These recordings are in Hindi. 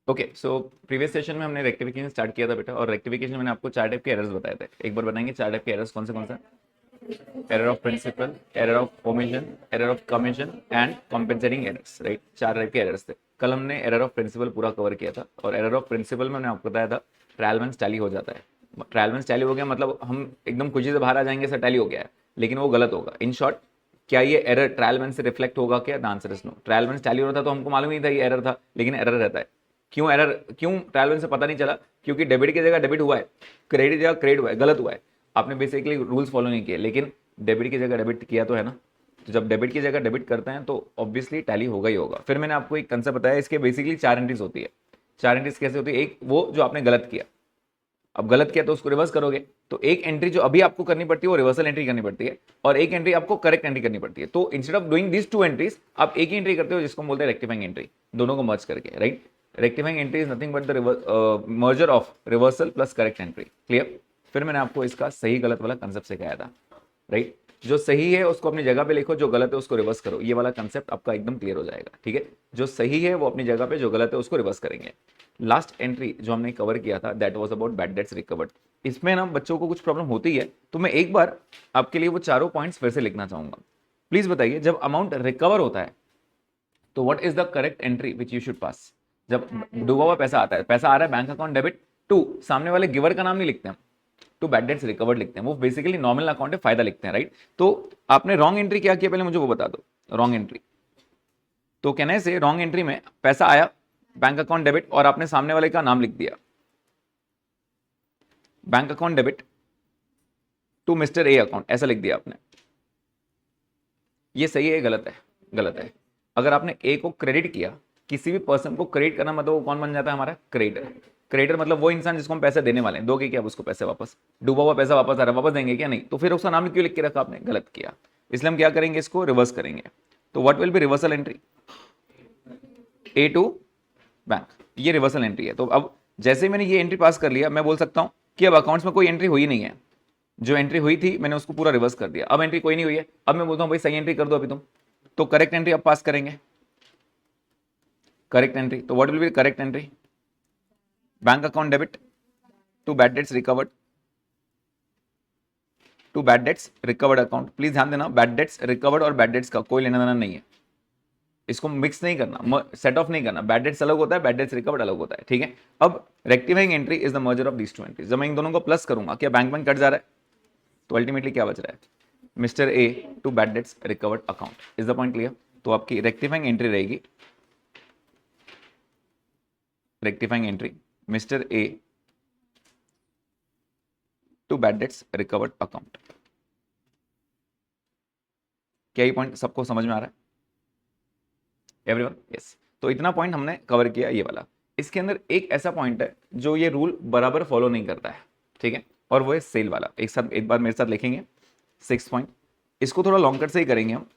ओके, सो प्रीवियस सेशन में हमने रेक्टिफिकेशन स्टार्ट किया था बेटा, और रेक्टिफिकेशन में मैंने आपको चार टाइप के एरर्स बताए थे। एक बार बताएंगे चार टाइप के एरर्स कौन सा? Error of principle, error of omission, error of commission and compensating errors, right. चार टाइप के एरर्स थे। कल हमने एरर ऑफ प्रिंसिपल पूरा कवर किया था, और एरर ऑफ प्रिंसिपल में मैंने आपको बताया था ट्रायल बैलेंस टैली हो जाता है। ट्रायल बैलेंस टैली हो गया मतलब हम एकदम खुशी से बाहर आ जाएंगे सर टैली हो गया है, लेकिन वो गलत होगा। इन शॉर्ट, क्या ये एरर ट्रायल बैलेंस से रिफ्लेक्ट होगा क्या? The answer is no. Trial balance tally हो रहा था तो हमको मालूम नहीं था ये एरर था, लेकिन एरर रहता है। क्यों एरर, क्यों ट्रायल बैलेंस से पता नहीं चला? क्योंकि डेबिट की जगह डेबिट हुआ है, क्रेडिट की जगह क्रेडिट हुआ है, गलत हुआ है। आपने बेसिकली रूल्स फॉलो नहीं किए, लेकिन डेबिट की जगह डेबिट किया तो है ना। तो जब डेबिट की जगह डेबिट करते हैं तो ऑब्वियसली टैली होगा ही होगा। फिर मैंने आपको एक कंसेप्ट बताया, इसके बेसिकली चार एंट्रीज होती है। चार एंट्रीज कैसे होती है? एक वो जो आपने गलत किया, अब गलत किया तो उसको रिवर्स करोगे, तो एक एंट्री जो अभी आपको करनी पड़ती है वो रिवर्सल एंट्री करनी पड़ती है, और एक एंट्री आपको करेक्ट एंट्री करनी पड़ती है। तो instead of doing this two entries आप एक ही एंट्री करते हो, जिसको बोलते हैं रेक्टिफाइंग एंट्री, दोनों को मर्ज करके, right. Rectifying entry is nothing but the merger of reversal plus correct entry. Clear? फिर मैंने आपको इसका सही गलत वाला कंसेप्ट सिखाया था, राइट। जो सही है उसको अपनी जगह पे लिखो, जो गलत है उसको रिवर्स करो। ये वाला कंसेप्ट आपका एकदम क्लियर हो जाएगा, ठीक है। जो सही है वो अपनी जगह पे, जो गलत है उसको रिवर्स करेंगे। लास्ट एंट्री जो हमने कवर किया था that was about bad debts recovered. इसमें ना बच्चों को कुछ प्रॉब्लम होती है, तो मैं एक बार आपके लिए वो चारों पॉइंट्स फिर से लिखना चाहूंगा। प्लीज बताइए, जब अमाउंट रिकवर होता है तो what is the correct entry which you should pass? जब डूबा हुआ पैसा आता है, पैसा आ रहा है बैंक अकाउंट डेबिट टू, सामने वाले गिवर का नाम नहीं लिखते हम, टू बैड डेट्स रिकवर्ड लिखते हैं। वो बेसिकली नॉमिनल अकाउंट है, फायदा लिखते हैं, राइट। तो आपने रॉन्ग एंट्री क्या किया पहले मुझे वो बता दो। रॉन्ग एंट्री तो कहने से रॉन्ग एंट्री में पैसा आया बैंक अकाउंट डेबिट, और आपने सामने वाले का नाम लिख दिया, bank account debit to mister A account, ऐसा लिख दिया आपने। ये सही है गलत है? गलत है। अगर आपने ए को क्रेडिट किया, किसी भी पर्सन को क्रेडिट करना मतलब वो कौन बन जाता है? हमारा क्रेडिटर। क्रेडिटर मतलब वो इंसान जिसको हम पैसे देने वाले हैं। दोगे क्या उसको पैसे वापस? डूबा हुआ पैसा वापस आ रहा है, वापस देंगे क्या? नहीं। तो फिर उसका नाम क्यों लिख के रखा आपने? गलत किया। इसलिए हम क्या करेंगे, इसको रिवर्स करेंगे। तो what will be reversal entry? A to bank, ये रिवर्सल एंट्री है। तो अब जैसे ही मैंने ये एंट्री पास कर लिया, मैं बोल सकता हूं कि अब अकाउंट्स में कोई एंट्री हुई नहीं है। जो एंट्री हुई थी मैंने उसको पूरा रिवर्स कर दिया, अब एंट्री कोई नहीं हुई है। अब मैं बोलता हूं भाई सही एंट्री कर दो अभी तुम, तो करेक्ट एंट्री अब पास करेंगे। करेक्ट एंट्री, तो what will be correct entry? Bank account debit to bad debts recovered, to bad debts recovered account. Please ध्यान देना, बैड डेट्स रिकवर्ड और बैड डेट्स का कोई लेना देना नहीं है, इसको मिक्स नहीं करना, सेट ऑफ नहीं करना। बैड डेट्स अलग होता है, बैड डेट्स रिकवर्ड अलग होता है, ठीक है। अब rectifying entry is the merger of these two entries. जब मैं इन दोनों को प्लस करूंगा, क्या बैंक बैंक कट जा रहा है? तो अल्टीमेटली क्या बच रहा है? Mister A to bad debts recovered account. Is the point clear? तो आपकी रेक्टिफाइंग एंट्री रहेगी, rectifying entry mister A to bad debts recovered account. क्या ये पॉइंट सबको समझ में आ रहा है? एवरीवन? यस। तो इतना पॉइंट हमने कवर किया ये वाला। इसके अंदर एक ऐसा पॉइंट है जो ये रूल बराबर फॉलो नहीं करता है, ठीक है, और वो है सेल वाला। एक साथ एक बार मेरे साथ लिखेंगे 6 पॉइंट। इसको थोड़ा लॉन्ग कट से ही करेंगे हम।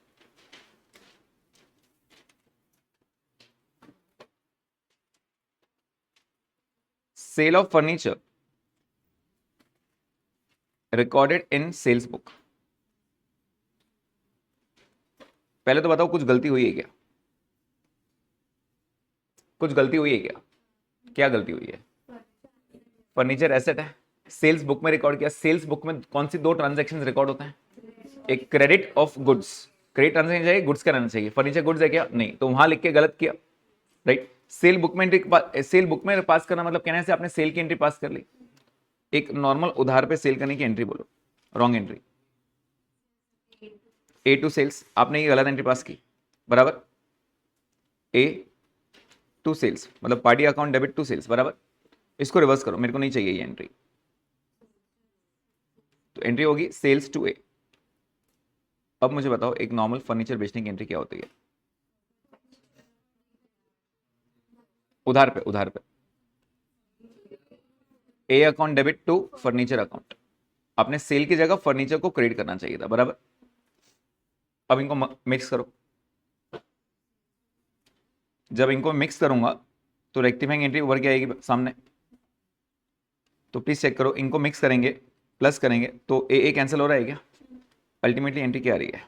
Sale of furniture recorded in sales book. पहले तो बताओ कुछ गलती हुई है क्या? कुछ गलती हुई है क्या? क्या गलती हुई है? फर्नीचर एसेट है, सेल्स बुक में रिकॉर्ड किया। सेल्स बुक में कौन सी दो ट्रांजेक्शन रिकॉर्ड होते हैं? एक credit of goods, credit transaction चाहिए, गुड्स का रहना चाहिए। फर्नीचर गुड्स है क्या? नहीं, तो वहां लिख के गलत किया, राइट। सेल बुक में एंट्री, सेल बुक में पास करना मतलब कहने से आपने सेल की एंट्री पास कर ली। एक नॉर्मल उधार पे सेल करने की एंट्री बोलो, wrong entry. A to sales, आपने ये गलत एंट्री पास की, बराबर। ए टू सेल्स मतलब party account debit to sales, बराबर। इसको रिवर्स करो, मेरे को नहीं चाहिए ये एंट्री। तो एंट्री होगी सेल्स टू ए। अब मुझे बताओ एक नॉर्मल फर्नीचर बेचने की एंट्री क्या होती है? उधार पे, उधार पे। A account debit to furniture account. आपने सेल की जगह फर्नीचर को क्रेडिट करना चाहिए था, बराबर। अब इनको मिक्स करो। जब इनको मिक्स करूंगा तो रेक्टिफाइंग एंट्री उभर के आएगी सामने। तो प्लीज चेक करो, इनको मिक्स करेंगे, प्लस करेंगे तो ए कैंसिल हो रहा है क्या? अल्टीमेटली एंट्री क्या आ रही है?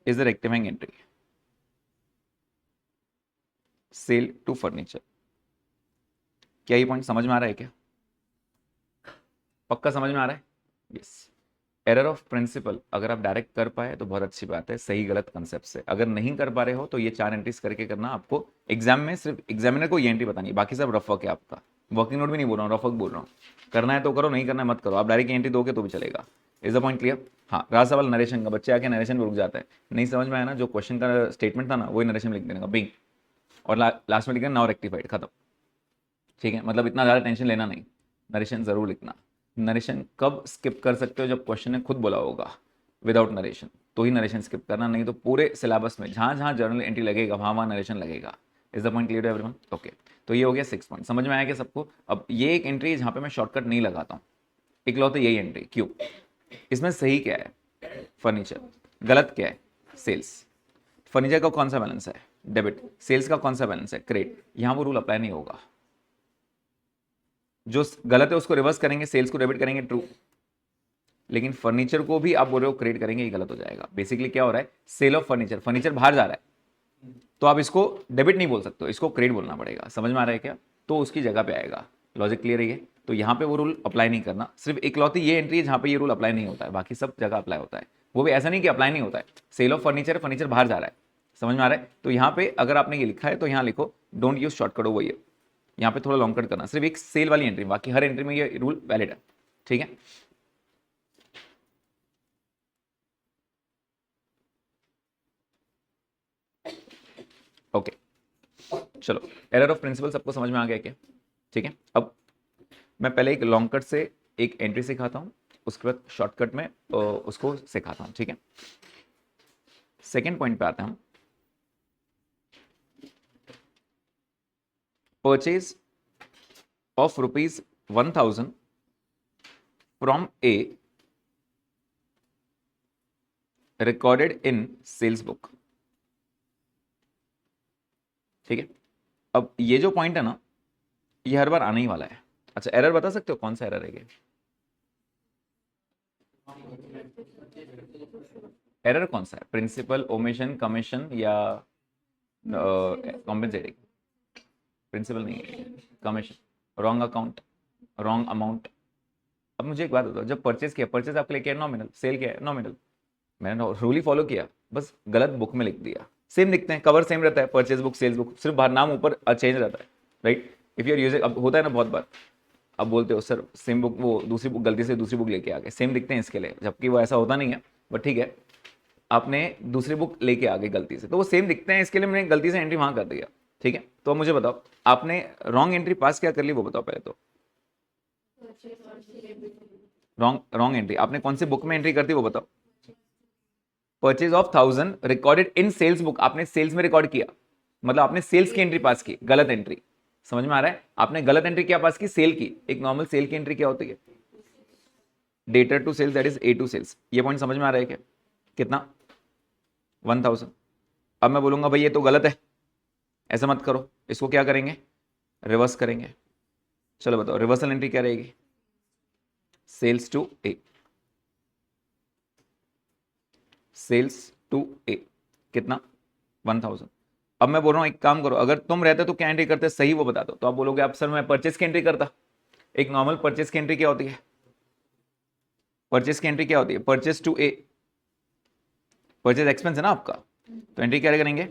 Is the rectifying entry sale to furniture. क्या ये पॉइंट समझ में आ रहा है क्या? पक्का समझ में आ रहा है? यस। एरर ऑफ प्रिंसिपल अगर आप डायरेक्ट कर पाए तो बहुत अच्छी बात है, सही गलत कंसेप्ट से। अगर नहीं कर पा रहे हो तो ये 4 एंट्रीज करके करना आपको। एग्जाम में सिर्फ एग्जामिनर को ये एंट्री बतानी है, बाकी सब रफ वर्क है आपका। वर्किंग नोट भी नहीं बोल रहा हूँ, रफ वर्क बोल रहा हूँ। करना है तो करो, नहीं करना है मत करो। आप डायरेक्ट एंट्री दोगे तो भी चलेगा। Is the point clear? हाँ, रहा सवाल नरेशन का। बच्चे आके नरेशन में रुक जाता है, नहीं समझ में आया ना, जो क्वेश्चन का स्टेटमेंट था ना वही नरेशन में लिख देने का, बिंग, और लास्ट में लिख देना नाउ रेक्टिफाइड, खत्म। ठीक है, मतलब इतना ज़्यादा टेंशन लेना नहीं, नरेशन ज़रूर लिखना। नरेशन कब स्किप कर सकते हो? जब क्वेश्चन ने खुद बोला होगा विदाउट नरेशन, तो ही नरेशन स्किप करना, नहीं तो पूरे सिलेबस में जहाँ जहाँ जर्नल एंट्री लगेगा वहाँ वहाँ नरेशन लगेगा। Is the point clear to everyone? Okay, तो ये हो गया 6 पॉइंट। समझ में आया क्या सबको? अब ये एक एंट्री है जहाँ पे मैं शॉर्टकट नहीं लगाता हूँ, इकलौते यही एंट्री। क्यों? इसमें सही क्या है? फर्नीचर। गलत क्या है? सेल्स। फर्नीचर का कौन सा बैलेंस है? डेबिट। सेल्स का कौन सा बैलेंस है? क्रेडिट। यहाँ वो रूल अप्लाई नहीं होगा। जो गलत है उसको रिवर्स करेंगे, सेल्स को डेबिट करेंगे, ट्रू। लेकिन फर्नीचर को भी आप बोल रहे हो क्रेडिट करेंगे, ये गलत हो जाएगा। बेसिकली क्या हो रहा है? सेल ऑफ फर्नीचर, फर्नीचर बाहर जा रहा है, तो आप इसको डेबिट नहीं बोल सकते हो, इसको क्रेडिट बोलना पड़ेगा। समझ में आ रहा है क्या? तो उसकी जगह पे आएगा। लॉजिक क्लियर है ये? तो यहाँ पे वो रूल अप्लाई नहीं करना। सिर्फ इकलौती ये एंट्री है जहाँ पे ये रूल अप्लाई नहीं होता है, बाकी सब जगह अप्लाई होता है। वो भी ऐसा नहीं कि अप्लाई नहीं होता है। सेल ऑफ फर्नीचर, फर्नीचर बाहर जा रहा है। समझ में आ रहा है? तो यहाँ पे अगर आपने ये लिखा है तो यहाँ लिखो don't use shortcut over here. यहाँ पे थोड़ा लॉन्ग कट करना, सिर्फ एक सेल वाली एंट्री, बाकी हर एंट्री में ये रूल वैलिड है। ठीक है, ओके चलो। एरर ऑफ प्रिंसिपल सबको समझ में आ गया क्या? ठीक है, अब मैं पहले एक लॉन्ग कट से एक एंट्री सिखाता हूँ, उसके बाद शॉर्टकट में उसको सिखाता हूँ। ठीक है, सेकेंड पॉइंट पे आता हूँ। Purchase of ₹1000 from A recorded in sales book. ठीक है, अब ये जो पॉइंट है ना, ये हर बार आने ही वाला है। अच्छा, एरर बता सकते हो कौन सा एरर है ये? एरर कौन सा है? प्रिंसिपल, ओमिशन, कमीशन या कॉम्पेंसेटिंग? प्रिंसिपल नहीं है, commission, wrong account, wrong amount. अब मुझे एक बात बताओ, जब परचेज किया, परचेज आपके लिए क्या है? नॉमिनल। सेल क्या है? नॉमिनल। मैंने रूल ही फॉलो किया, बस गलत बुक में लिख दिया। सेम दिखते हैं, कवर सेम रहता है, परचेज बुक, सेल्स बुक, सिर्फ बाहर नाम ऊपर चेंज रहता है। Right? If you are using, अब होता है ना बहुत बार, अब बोलते हो सर सेम बुक, वो दूसरी बुक गलती से दूसरी बुक लेके आ गए, सेम दिखते हैं इसके लिए, जबकि वो ऐसा होता नहीं है। बट ठीक है, आपने दूसरी बुक लेके आ गए गलती से, तो वो सेम दिखते हैं, इसके लिए मैंने गलती से एंट्री वहां कर दिया। ठीक है, तो अब मुझे बताओ, आपने रॉन्ग एंट्री पास क्या कर ली वो बताओ पहले तो। रॉन्ग रॉन्ग एंट्री आपने कौन सी बुक में एंट्री कर दी वो बताओ। Purchase of 1000 recorded in sales book, आपने सेल्स में रिकॉर्ड किया, मतलब आपने सेल्स की एंट्री पास की, गलत एंट्री। समझ में आ रहा है? आपने गलत एंट्री क्या पास की? सेल की। एक नॉर्मल सेल की एंट्री क्या होती है? Debtor to sales, that is A to sales. ये पॉइंट समझ में आ रहा है क्या? कितना? 1000। अब मैं बोलूंगा भाई ये तो गलत है, ऐसा मत करो, इसको क्या करेंगे? रिवर्स करेंगे। चलो बताओ, रिवर्सल एंट्री क्या रहेगी? Sales to A, sales to A, कितना? 1000। अब मैं बोल रहा हूं एक काम करो, अगर तुम रहते तो क्या एंट्री करते सही वो बता दो। तो आप बोलोगे आप सर मैं परचेस की एंट्री करता। एक नॉर्मल परचेस की एंट्री क्या होती है? परचेस की एंट्री क्या होती है? Purchase to A, purchase expense है ना आपका, तो एंट्री क्या करेंगे?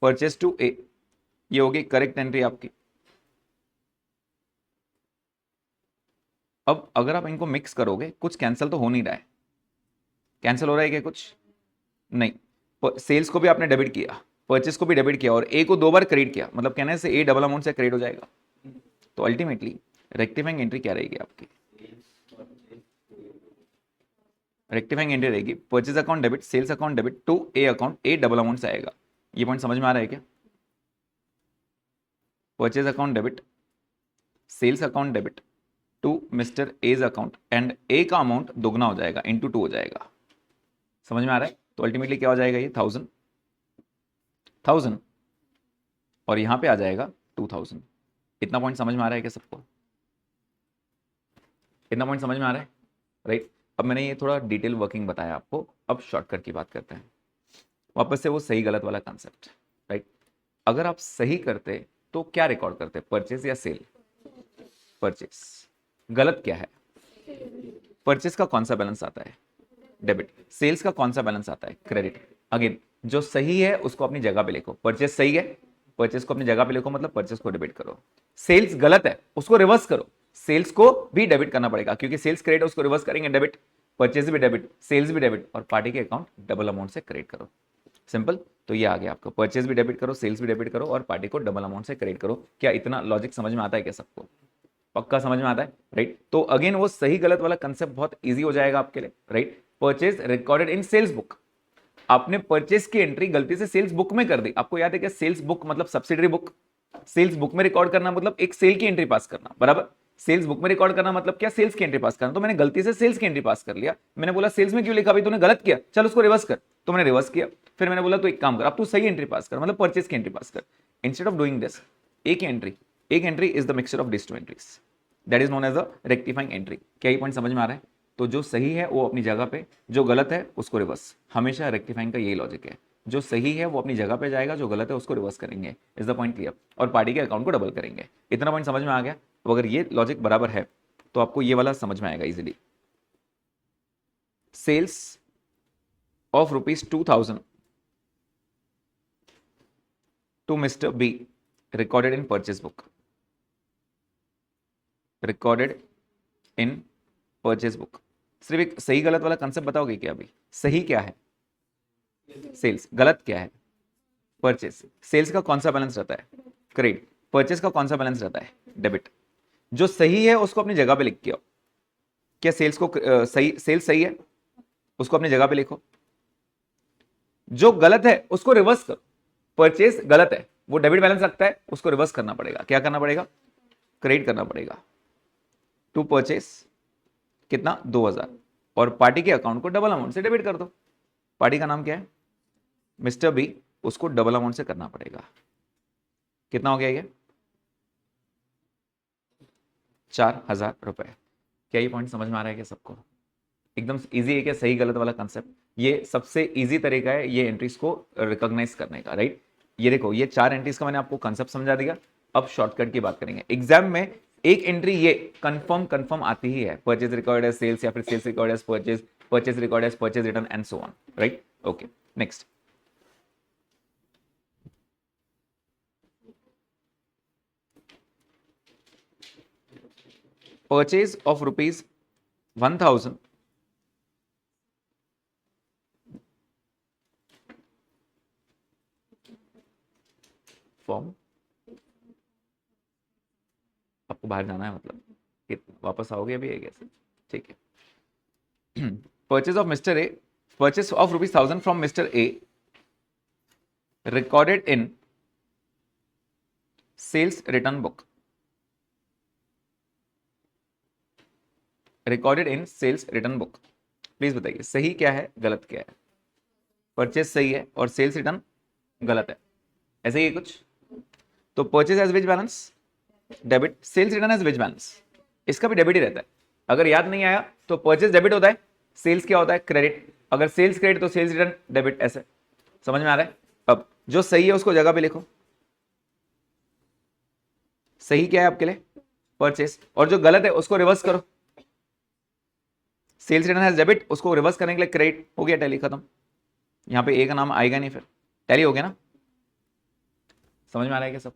Purchase to A. ये होगी करेक्ट एंट्री आपकी। अब अगर आप इनको मिक्स करोगे, कुछ कैंसिल तो हो नहीं रहा है। कैंसिल हो रहा है क्या कुछ? नहीं। सेल्स को भी आपने डेबिट किया, परचेस को भी डेबिट किया, और ए को 2 बार क्रेडिट किया, मतलब कहने से ए डबल अमाउंट से क्रेडिट हो जाएगा। तो अल्टीमेटली रेक्टिफाइंग एंट्री क्या रहेगी आपकी? रेक्टिफाइंग एंट्री रहेगी purchase account debit, sales account debit to A account, A double amount से आएगा। ये पॉइंट समझ में आ रहा है क्या? Purchase account debit, sales account debit to mister A's account, and A का अमाउंट दोगुना हो जाएगा, इंटू 2 हो जाएगा। समझ में आ रहा है? तो अल्टीमेटली क्या हो जाएगा? ये 1000 और यहां पे आ जाएगा 2000। इतना पॉइंट समझ में आ रहा है क्या सबको? इतना पॉइंट समझ में आ रहा है? राइट? अब मैंने ये थोड़ा डिटेल वर्किंग बताया आपको, अब शॉर्टकट की बात करते हैं। वापस से वो सही गलत वाला कंसेप्ट। राइट? अगर आप सही करते तो क्या रिकॉर्ड करते? परचेज या सेल? परचेस। गलत क्या है? परचेस का कौन सा बैलेंस आता है? डेबिट। सेल्स का कौन सा बैलेंस आता है? क्रेडिट। अगेन जो सही है उसको अपनी जगह पे लिखो। परचेस सही है, परचेस को अपनी जगह पे लिखो, मतलब परचेस को डेबिट करो। सेल्स गलत है, उसको रिवर्स करो। सेल्स को भी डेबिट करना पड़ेगा क्योंकि सेल्स क्रेडिट है, उसको रिवर्स करेंगे डेबिट। परचेस भी डेबिट, सेल्स भी डेबिट, और पार्टी के अकाउंट डबल अमाउंट से क्रेडिट करो। सिंपल। तो ये आ गया आपका, परचेस भी डेबिट करो, सेल्स भी डेबिट करो, और पार्टी को डबल अमाउंट से क्रेडिट करो। क्या इतना लॉजिक समझ में आता है क्या सबको? पक्का समझ में आता है, राइट? तो अगेन वो सही गलत वाला कंसेप्ट बहुत इजी हो जाएगा आपके लिए, right? Purchase recorded in sales book. आपने परचेस की एंट्री गलती से सेल्स बुक में कर दी। आपको याद है क्या? सेल्स बुक मतलब सब्सिडरी बुक। सेल्स बुक में रिकॉर्ड करना मतलब एक सेल की एंट्री पास करना, बराबर? सेल्स बुक में रिकॉर्ड करना मतलब क्या? सेल्स की एंट्री पास करना। तो मैंने गलती से सेल्स की एंट्री पास कर लिया। मैंने बोला सेल्स में क्यों लिखा भाई? तूने गलत किया, चल उसको रिवर्स कर। तो मैंने रिवर्स किया। फिर मैंने बोला तो एक काम कर, अब तू सही एंट्री पास कर, मतलब परचेस की एंट्री पास कर। इंस्टेड ऑफ डूइंग दिस, एक entry is the mixture of this two entries, that is known as a rectifying entry. क्या ये पॉइंट समझ में आ रहा है? तो जो सही है वो अपनी जगह पे, जो गलत है उसको रिवर्स। हमेशा रेक्टिफाइंग का यही लॉजिक है, जो सही है वो अपनी जगह पे जाएगा, जो गलत है उसको रिवर्स करेंगे। Is the point clear? और पार्टी के अकाउंट को डबल करेंगे। इतना पॉइंट समझ में आ गया? तो अगर ये लॉजिक बराबर है तो आपको ये वाला समझ में आएगा easily. Sales of ₹2000 to mister B recorded in purchase book. Recorded in purchase book. सिर्फ एक सही गलत वाला कंसेप्ट बताओगे क्या? अभी सही क्या है? सेल्स। गलत क्या है? परचेस। सेल्स का कौन सा बैलेंस रहता है? क्रेडिट। परचेस का कौन सा बैलेंस रहता है? डेबिट। जो सही है उसको अपनी जगह पे लिख के आओ। क्या सेल्स को सही, सेल्स सही है उसको अपनी जगह पे लिखो। जो गलत है उसको रिवर्स करो। परचेस गलत है, वो डेबिट बैलेंस रखता है, उसको रिवर्स करना पड़ेगा। क्या करना पड़ेगा? क्रेडिट करना पड़ेगा। टू परचेस कितना? 2000, और पार्टी के अकाउंट को डबल अमाउंट से डेबिट कर दो। पार्टी का नाम क्या है? Mister B. उसको डबल अमाउंट से करना पड़ेगा। कितना हो गया ये? 4000 रुपए। क्या ये पॉइंट समझ में आ रहा है क्या सबको? एकदम इजी है क्या सही गलत वाला कंसेप्ट? ये सबसे इजी तरीका है ये एंट्रीज को रिकॉग्नाइज करने का, राइट? ये देखो, ये 4 एंट्रीज का मैंने आपको कंसेप्ट समझा दिया। अब शॉर्टकट की बात करेंगे। एग्जाम में एक एंट्री ये कंफर्म आती ही है, परचेज रिकॉर्ड एज सेल्स, या फिर sales record as purchase, purchase record as purchase return, and so on, right? Okay, next. Purchase of ₹1000 from, आपको बाहर जाना है मतलब कि वापस आओगे अभी? है कैसे? ठीक है। Purchase of mister A, purchase of ₹1000 from mister A recorded in sales return book. Recorded in sales return book. Please बताइए सही क्या है, गलत क्या है? परचेज सही है और सेल्स रिटर्न गलत है, ऐसे ही है कुछ? तो purchase as which balance? Debit. Sales return as which balance? इसका भी डेबिट ही रहता है। अगर याद नहीं आया तो परचेज डेबिट होता है, सेल्स क्या होता है? क्रेडिट। अगर सेल्स क्रेडिट तो सेल्स रिटर्न डेबिट। ऐसे समझ में आ रहा है? अब जो सही है उसको जगह पे लिखो। सही क्या है आपके लिए? परचेज। और जो गलत है उसको रिवर्स करो। सेल्स रिटर्न हैज डेबिट, उसको रिवर्स करने के लिए क्रेडिट। हो गया, टैली खत्म। यहां पे ए का नाम आएगा नहीं, फिर टैली हो गया ना? समझ में आ रहा है क्या सब?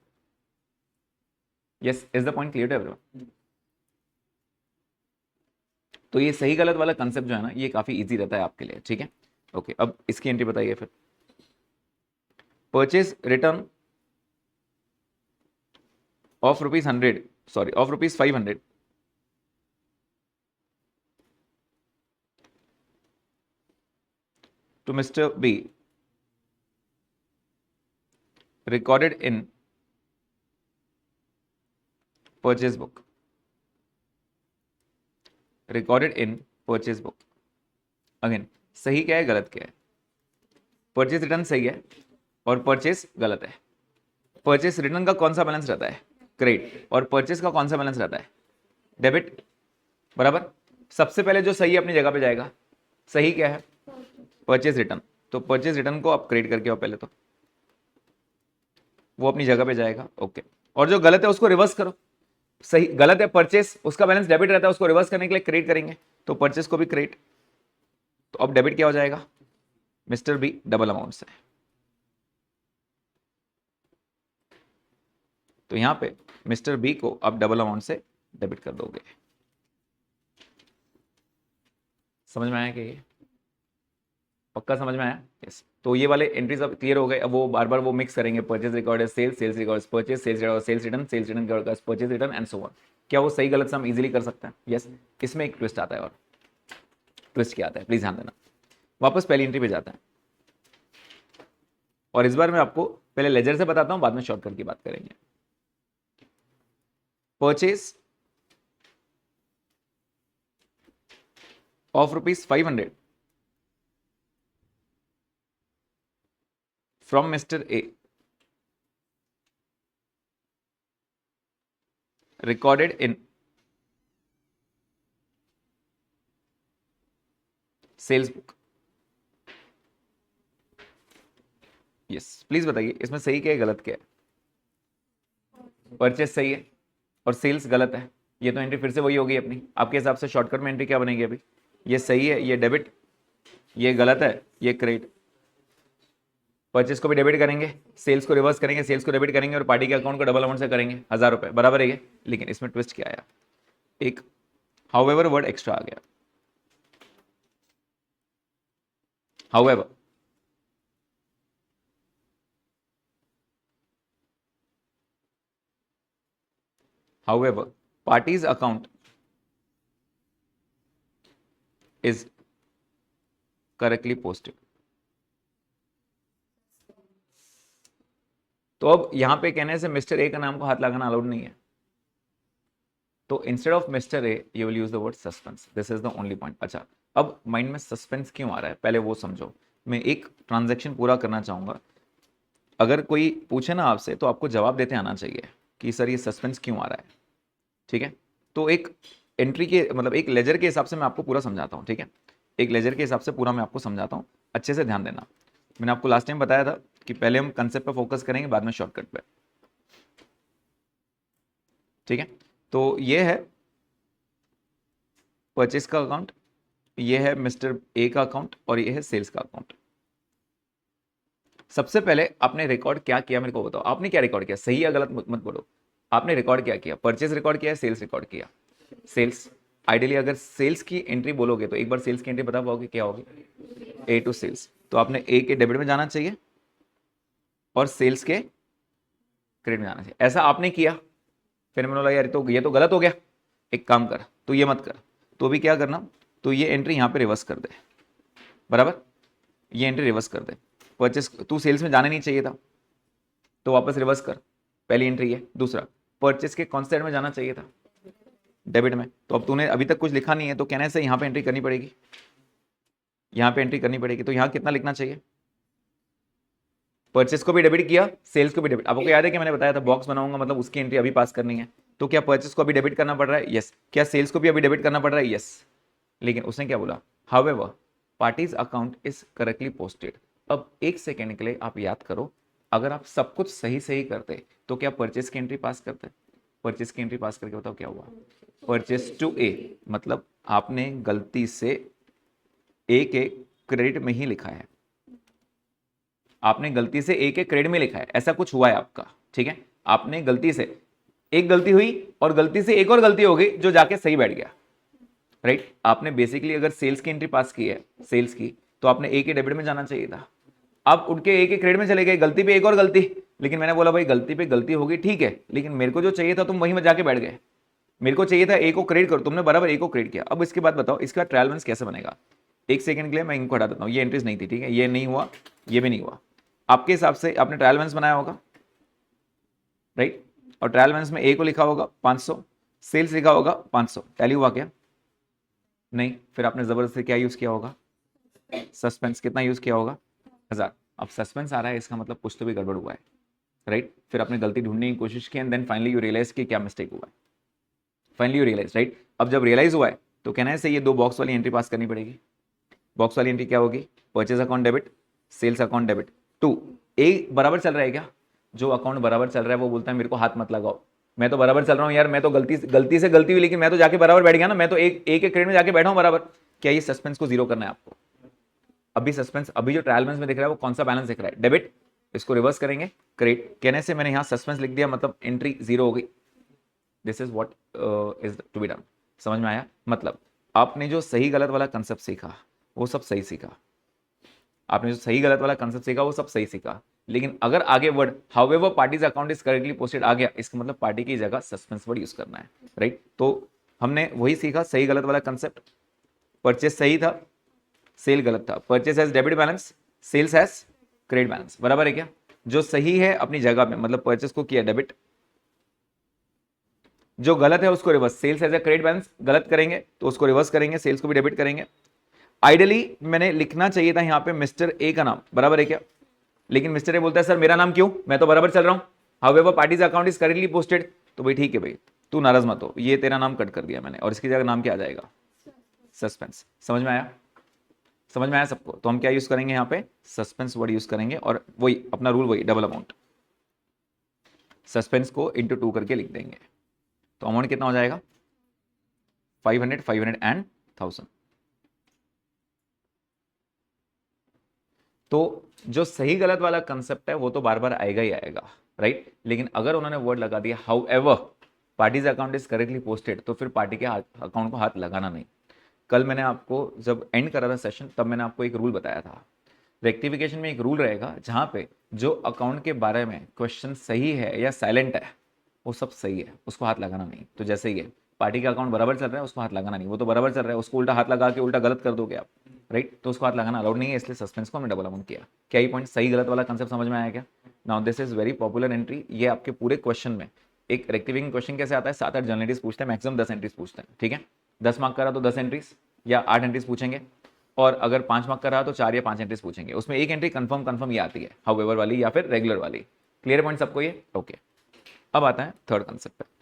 Yes, is the point clear to everyone? तो ये सही गलत वाला कंसेप्ट जो है ना, ये काफी इजी रहता है आपके लिए, ठीक है? ओके, अब इसकी एंट्री बताइए फिर। Purchase return of ₹100, sorry of ₹500 to Mr. B recorded in purchase book. Recorded in purchase book. Again सही क्या है, गलत क्या है? परचेज रिटर्न सही है और परचेज गलत है। परचेज रिटर्न का कौन सा बैलेंस रहता है? क्रेडिट। और परचेज का कौन सा बैलेंस रहता है? डेबिट, बराबर? सबसे पहले जो सही है अपनी जगह पे जाएगा। सही क्या है? Purchase return. तो परचेज रिटर्न को आप क्रेडिट करके आओ पहले, तो वो अपनी जगह पे जाएगा। ओके, और जो गलत है उसको रिवर्स करो। सही गलत है, परचेस उसका बैलेंस डेबिट रहता है, उसको रिवर्स करने के लिए क्रेडिट करेंगे, तो परचेस को भी क्रेडिट, तो अब डेबिट क्या हो जाएगा, मिस्टर बी डबल अमाउंट से। तो यहां पे मिस्टर बी को अब डबल अमाउंट से डेबिट कर दोगे। समझ में आया कि ये पक्का समझ में आया? यस। तो ये वाले एंट्रीज अब क्लियर हो गए। अब वो बार बार वो मिक्स करेंगे, परचेज रिकॉर्ड है sales, sales record purchase, sales record sales return, sales return purchase return and so on. क्या वो सही गलत से हम इजीली कर सकते हैं? यस। इसमें एक ट्विस्ट आता है, और ट्विस्ट क्या आता है प्लीज ध्यान देना। वापस पहली एंट्री पे जाता है, और इस बार मैं आपको पहले लेजर से बताता हूं, बाद में शॉर्टकट की बात करेंगे। Purchase of ₹500 from Mr. A recorded in sales book. Yes, please बताइए इसमें सही क्या है गलत क्या है? परचेस सही है और सेल्स गलत है। ये तो एंट्री फिर से वही होगी अपनी। आपके हिसाब से शॉर्टकट में एंट्री क्या बनेगी अभी? ये सही है, ये डेबिट, ये गलत है, ये क्रेडिट। परचेस को भी डेबिट करेंगे, सेल्स को रिवर्स करेंगे, सेल्स को डेबिट करेंगे और पार्टी के अकाउंट को डबल अमाउंट से करेंगे, 1000 रुपए बराबर है ये। लेकिन इसमें ट्विस्ट क्या आया, एक हाउएवर वर्ड एक्स्ट्रा आ गया। However however party's account is correctly posted। तो अब यहां पे कहने से मिस्टर ए का नाम को हाथ लगाना अलाउड नहीं है, तो instead of mister A you will use the word suspense. This is the only point. अच्छा, अब माइंड में सस्पेंस क्यों आ रहा है पहले वो समझो। मैं एक ट्रांजैक्शन पूरा करना चाहूंगा, अगर कोई पूछे ना आपसे तो आपको जवाब देते आना चाहिए कि सर ये सस्पेंस क्यों आ रहा है। ठीक है, तो एक एंट्री के मतलब एक लेजर के हिसाब से मैं आपको पूरा समझाता हूँ। ठीक है, एक लेजर के हिसाब से पूरा मैं आपको समझाता हूँ, अच्छे से ध्यान देना। मैंने आपको लास्ट टाइम बताया था कि पहले हम कंसेप्ट पे फोकस करेंगे, बाद में शॉर्टकट पे। ठीक है, तो ये है परचेस का अकाउंट, ये है मिस्टर ए का अकाउंट और ये है सेल्स का अकाउंट। सबसे पहले आपने रिकॉर्ड क्या किया मेरे को बताओ। आपने क्या रिकॉर्ड किया, सही या गलत मत बोलो। आपने रिकॉर्ड क्या किया, परचेस रिकॉर्ड किया, सेल्स रिकॉर्ड किया। सेल्स, आइडियली अगर सेल्स की एंट्री बोलोगे तो एक बार सेल्स की एंट्री बता पाओगे क्या होगी, ए टू सेल्स। तो आपने ए के डेबिट में जाना चाहिए और सेल्स के क्रेडिट में जाना चाहिए, ऐसा आपने किया। फिर मैंने बोला यार तो ये तो गलत हो गया, एक काम कर, तो ये मत कर, तो भी क्या करना, तो ये एंट्री यहाँ पे रिवर्स कर दे, बराबर, ये एंट्री रिवर्स कर दे। परचेस तू सेल्स में जाना नहीं चाहिए था, तो वापस रिवर्स कर, पहली एंट्री है। दूसरा, परचेस के कौन से साइड में जाना चाहिए था, डेबिट में, तो अब तूने अभी तक कुछ लिखा नहीं है, तो कहने से यहाँ पे एंट्री करनी पड़ेगी, यहाँ पे एंट्री करनी पड़ेगी। तो यहाँ कितना लिखना चाहिए, परचेस को भी डेबिट किया, सेल्स को भी डेबिट। आपको याद है कि मैंने बताया था बॉक्स बनाऊंगा मतलब उसकी एंट्री अभी पास करनी है। तो क्या परचेस को अभी डेबिट करना पड़ रहा है, यस। क्या सेल्स को भी अभी डेबिट करना पड़ रहा है, यस। लेकिन उसने क्या बोला, however parties account is correctly posted. अब एक सेकेंड के लिए आप याद करो, अगर आप सब कुछ सही सही करते तो क्या परचेस की एंट्री पास करते? परचेस की एंट्री पास करके बताओ क्या हुआ, परचेस टू ए, मतलब आपने गलती से ए के क्रेडिट में ही लिखा है, आपने गलती से ए के क्रेडिट में लिखा है, ऐसा कुछ हुआ है आपका। ठीक है, आपने गलती से, एक गलती हुई और गलती से एक और गलती हो गई जो जाके सही बैठ गया, राइट। आपने बेसिकली अगर सेल्स की एंट्री पास की है, सेल्स की, तो आपने ए के डेबिट में जाना चाहिए था। आप उठ के ए के क्रेडिट में चले गए, गलती पे एक और गलती। लेकिन मैंने बोला भाई गलती पे गलती होगी ठीक है, लेकिन मेरे को जो चाहिए था तुम वहीं में जाके बैठ गए। मेरे को चाहिए था ए को क्रेडिट करो, तुमने बराबर ए को क्रेडिट किया। अब इसके बाद बताओ इसका ट्रायल बैलेंस कैसे बनेगा। एक सेकंड के लिए मैं इनको हटा देता हूँ, ये एंट्रीज नहीं थी, ठीक है, ये नहीं हुआ, ये भी नहीं हुआ। आपके हिसाब से आपने ट्रायल बैलेंस बनाया होगा, राइट, और ट्रायल बैलेंस में ए को लिखा होगा 500, सेल्स लिखा होगा 500, टैली हुआ क्या? नहीं। फिर आपने जबरदस्ती क्या यूज किया होगा, सस्पेंस। कितना यूज किया होगा, 1000। अब सस्पेंस आ रहा है, इसका मतलब कुछ तो भी गड़बड़ हुआ है, राइट। फिर आपने गलती ढूंढने की कोशिश की and then finally you realise कि क्या मिस्टेक हुआ है, फाइनली यू रियलाइज, राइट। अब जब रियलाइज हुआ है तो कहना है से ये दो बॉक्स वाली एंट्री पास करनी पड़ेगी। बॉक्स वाली एंट्री क्या होगी, purchase account debit, sales account debit. To, A बराबर चल रहा है क्या, जो अकाउंट बराबर चल रहा है वो बोलता है मेरे को हाथ मत लगाओ, मैं तो बराबर चल रहा हूँ यार, मैं तो गलती से गलती हुई, लेकिन मैं तो जाके बराबर बैठ गया ना, मैं तो एक एक क्रेडिट में जाके बैठा हूँ बराबर। क्या ये सस्पेंस को जीरो करना है आपको? अभी सस्पेंस, अभी जो ट्रायल बैलेंस में दिख रहा है वो कौन सा बैलेंस दिख रहा है? डेबिट। इसको रिवर्स करेंगे, क्रेडिट कहने से मैंने यहाँ सस्पेंस लिख दिया, मतलब एंट्री जीरो हो गई। This is what is to be done. समझ में आया? मतलब आपने जो सही गलत वाला कंसेप्ट सीखा वो सब सही सीखा, आपने जो सही गलत वाला कंसेप्ट सीखा वो सब सही सीखा, लेकिन अगर आगे word however parties account is correctly posted आ गया, इसका मतलब पार्टी की जगह सस्पेंस वर्ड यूज करना है, राइट? तो हमने वही सीखा, सही गलत वाला कंसेप्ट। परचेस सही था, सेल गलत था। Purchase as debit balance, sales as credit balance, बराबर है क्या? जो सही है अपनी जगह पे, मतलब परचेस को किया डेबिट, जो गलत है उसको reverse, sales as a credit balance गलत करेंगे तो उसको रिवर्स करेंगे, सेल्स को भी डेबिट करेंगे। आइडियली मैंने लिखना चाहिए था यहाँ पे मिस्टर ए का नाम, बराबर है क्या? लेकिन मिस्टर ए बोलता है सर मेरा नाम क्यों, मैं तो बराबर चल रहा हूं। However parties account is correctly posted. तो भाई ठीक है भाई, तू नाराज मत हो, ये तेरा नाम कट कर दिया मैंने, और इसकी जगह नाम क्या आ जाएगा? सस्पेंस। समझ में आया? समझ में आया सबको? तो हम क्या यूज करेंगे यहाँ पे? सस्पेंस वर्ड यूज करेंगे, और वही अपना रूल, वही डबल अमाउंट, सस्पेंस को इंटू 2 करके लिख देंगे। तो अमाउंट कितना हो जाएगा? 500, 500 एंड 1000। तो जो सही गलत वाला कंसेप्ट है वो तो बार बार आएगा ही आएगा, राइट? लेकिन अगर उन्होंने वर्ड लगा दिया how ever parties account is correctly posted, तो फिर पार्टी के अकाउंट को हाथ लगाना नहीं। कल मैंने आपको जब एंड करा था सेशन, तब मैंने आपको एक रूल बताया था। रेक्टिफिकेशन में एक रूल रहेगा जहां पे जो अकाउंट के बारे में क्वेश्चन सही है या साइलेंट है वो सब सही है, उसको हाथ लगाना नहीं। तो जैसे ही है पार्टी का अकाउंट बराबर चल रहा है उसको हाथ लगाना नहीं, वो तो बराबर चल रहा है, उसको उल्टा हाथ लगा के उल्टा गलत कर दोगे आप, राइट? तो उसको हाथ लगाना अलाउड नहीं है, इसलिए सस्पेंस को हमने डबल अमाउंट किया। क्या ये पॉइंट सही गलत वाला कंसेप्ट समझ में आया क्या? Now this is very popular entry, ये आपके पूरे क्वेश्चन में एक रेक्टिफिकेशन क्वेश्चन कैसे आता है, 7-8 जर्नलिस्ट पूछते हैं, मैक्सिमम 10 एंट्रीज पूछते हैं, ठीक है? 10 मार्क का रहा तो 10 एंट्रीज या 8 एंट्रीज पूछेंगे, और अगर 5 मार्क का रहा तो 4 या 5 एंट्रीज पूछेंगे। उसमें एक एंट्री कंफर्म ये आती है, हाउएवर वाली या फिर रेगुलर वाली। क्लियर पॉइंट सबको ये? ओके। अब आता है थर्ड कंसेप्ट पे।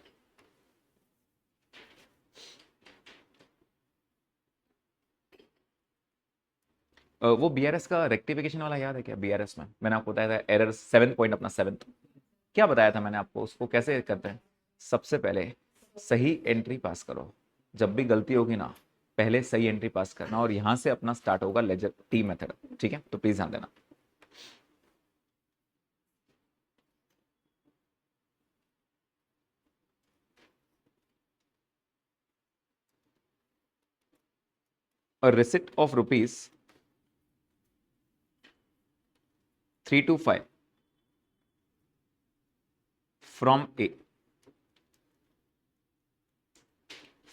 वो बीआरएस का रेक्टिफिकेशन वाला याद है क्या? बीआरएस में मैंने आपको बताया था एरर 7 पॉइंट, अपना 7th क्या बताया था मैंने आपको, उसको कैसे करते हैं? सबसे पहले सही एंट्री पास करो, जब भी गलती होगी ना पहले सही एंट्री पास करना, और यहां से अपना स्टार्ट होगा लेजर टी मेथड, ठीक है? तो प्लीज ध्यान देना। A receipt of rupees 325 from A,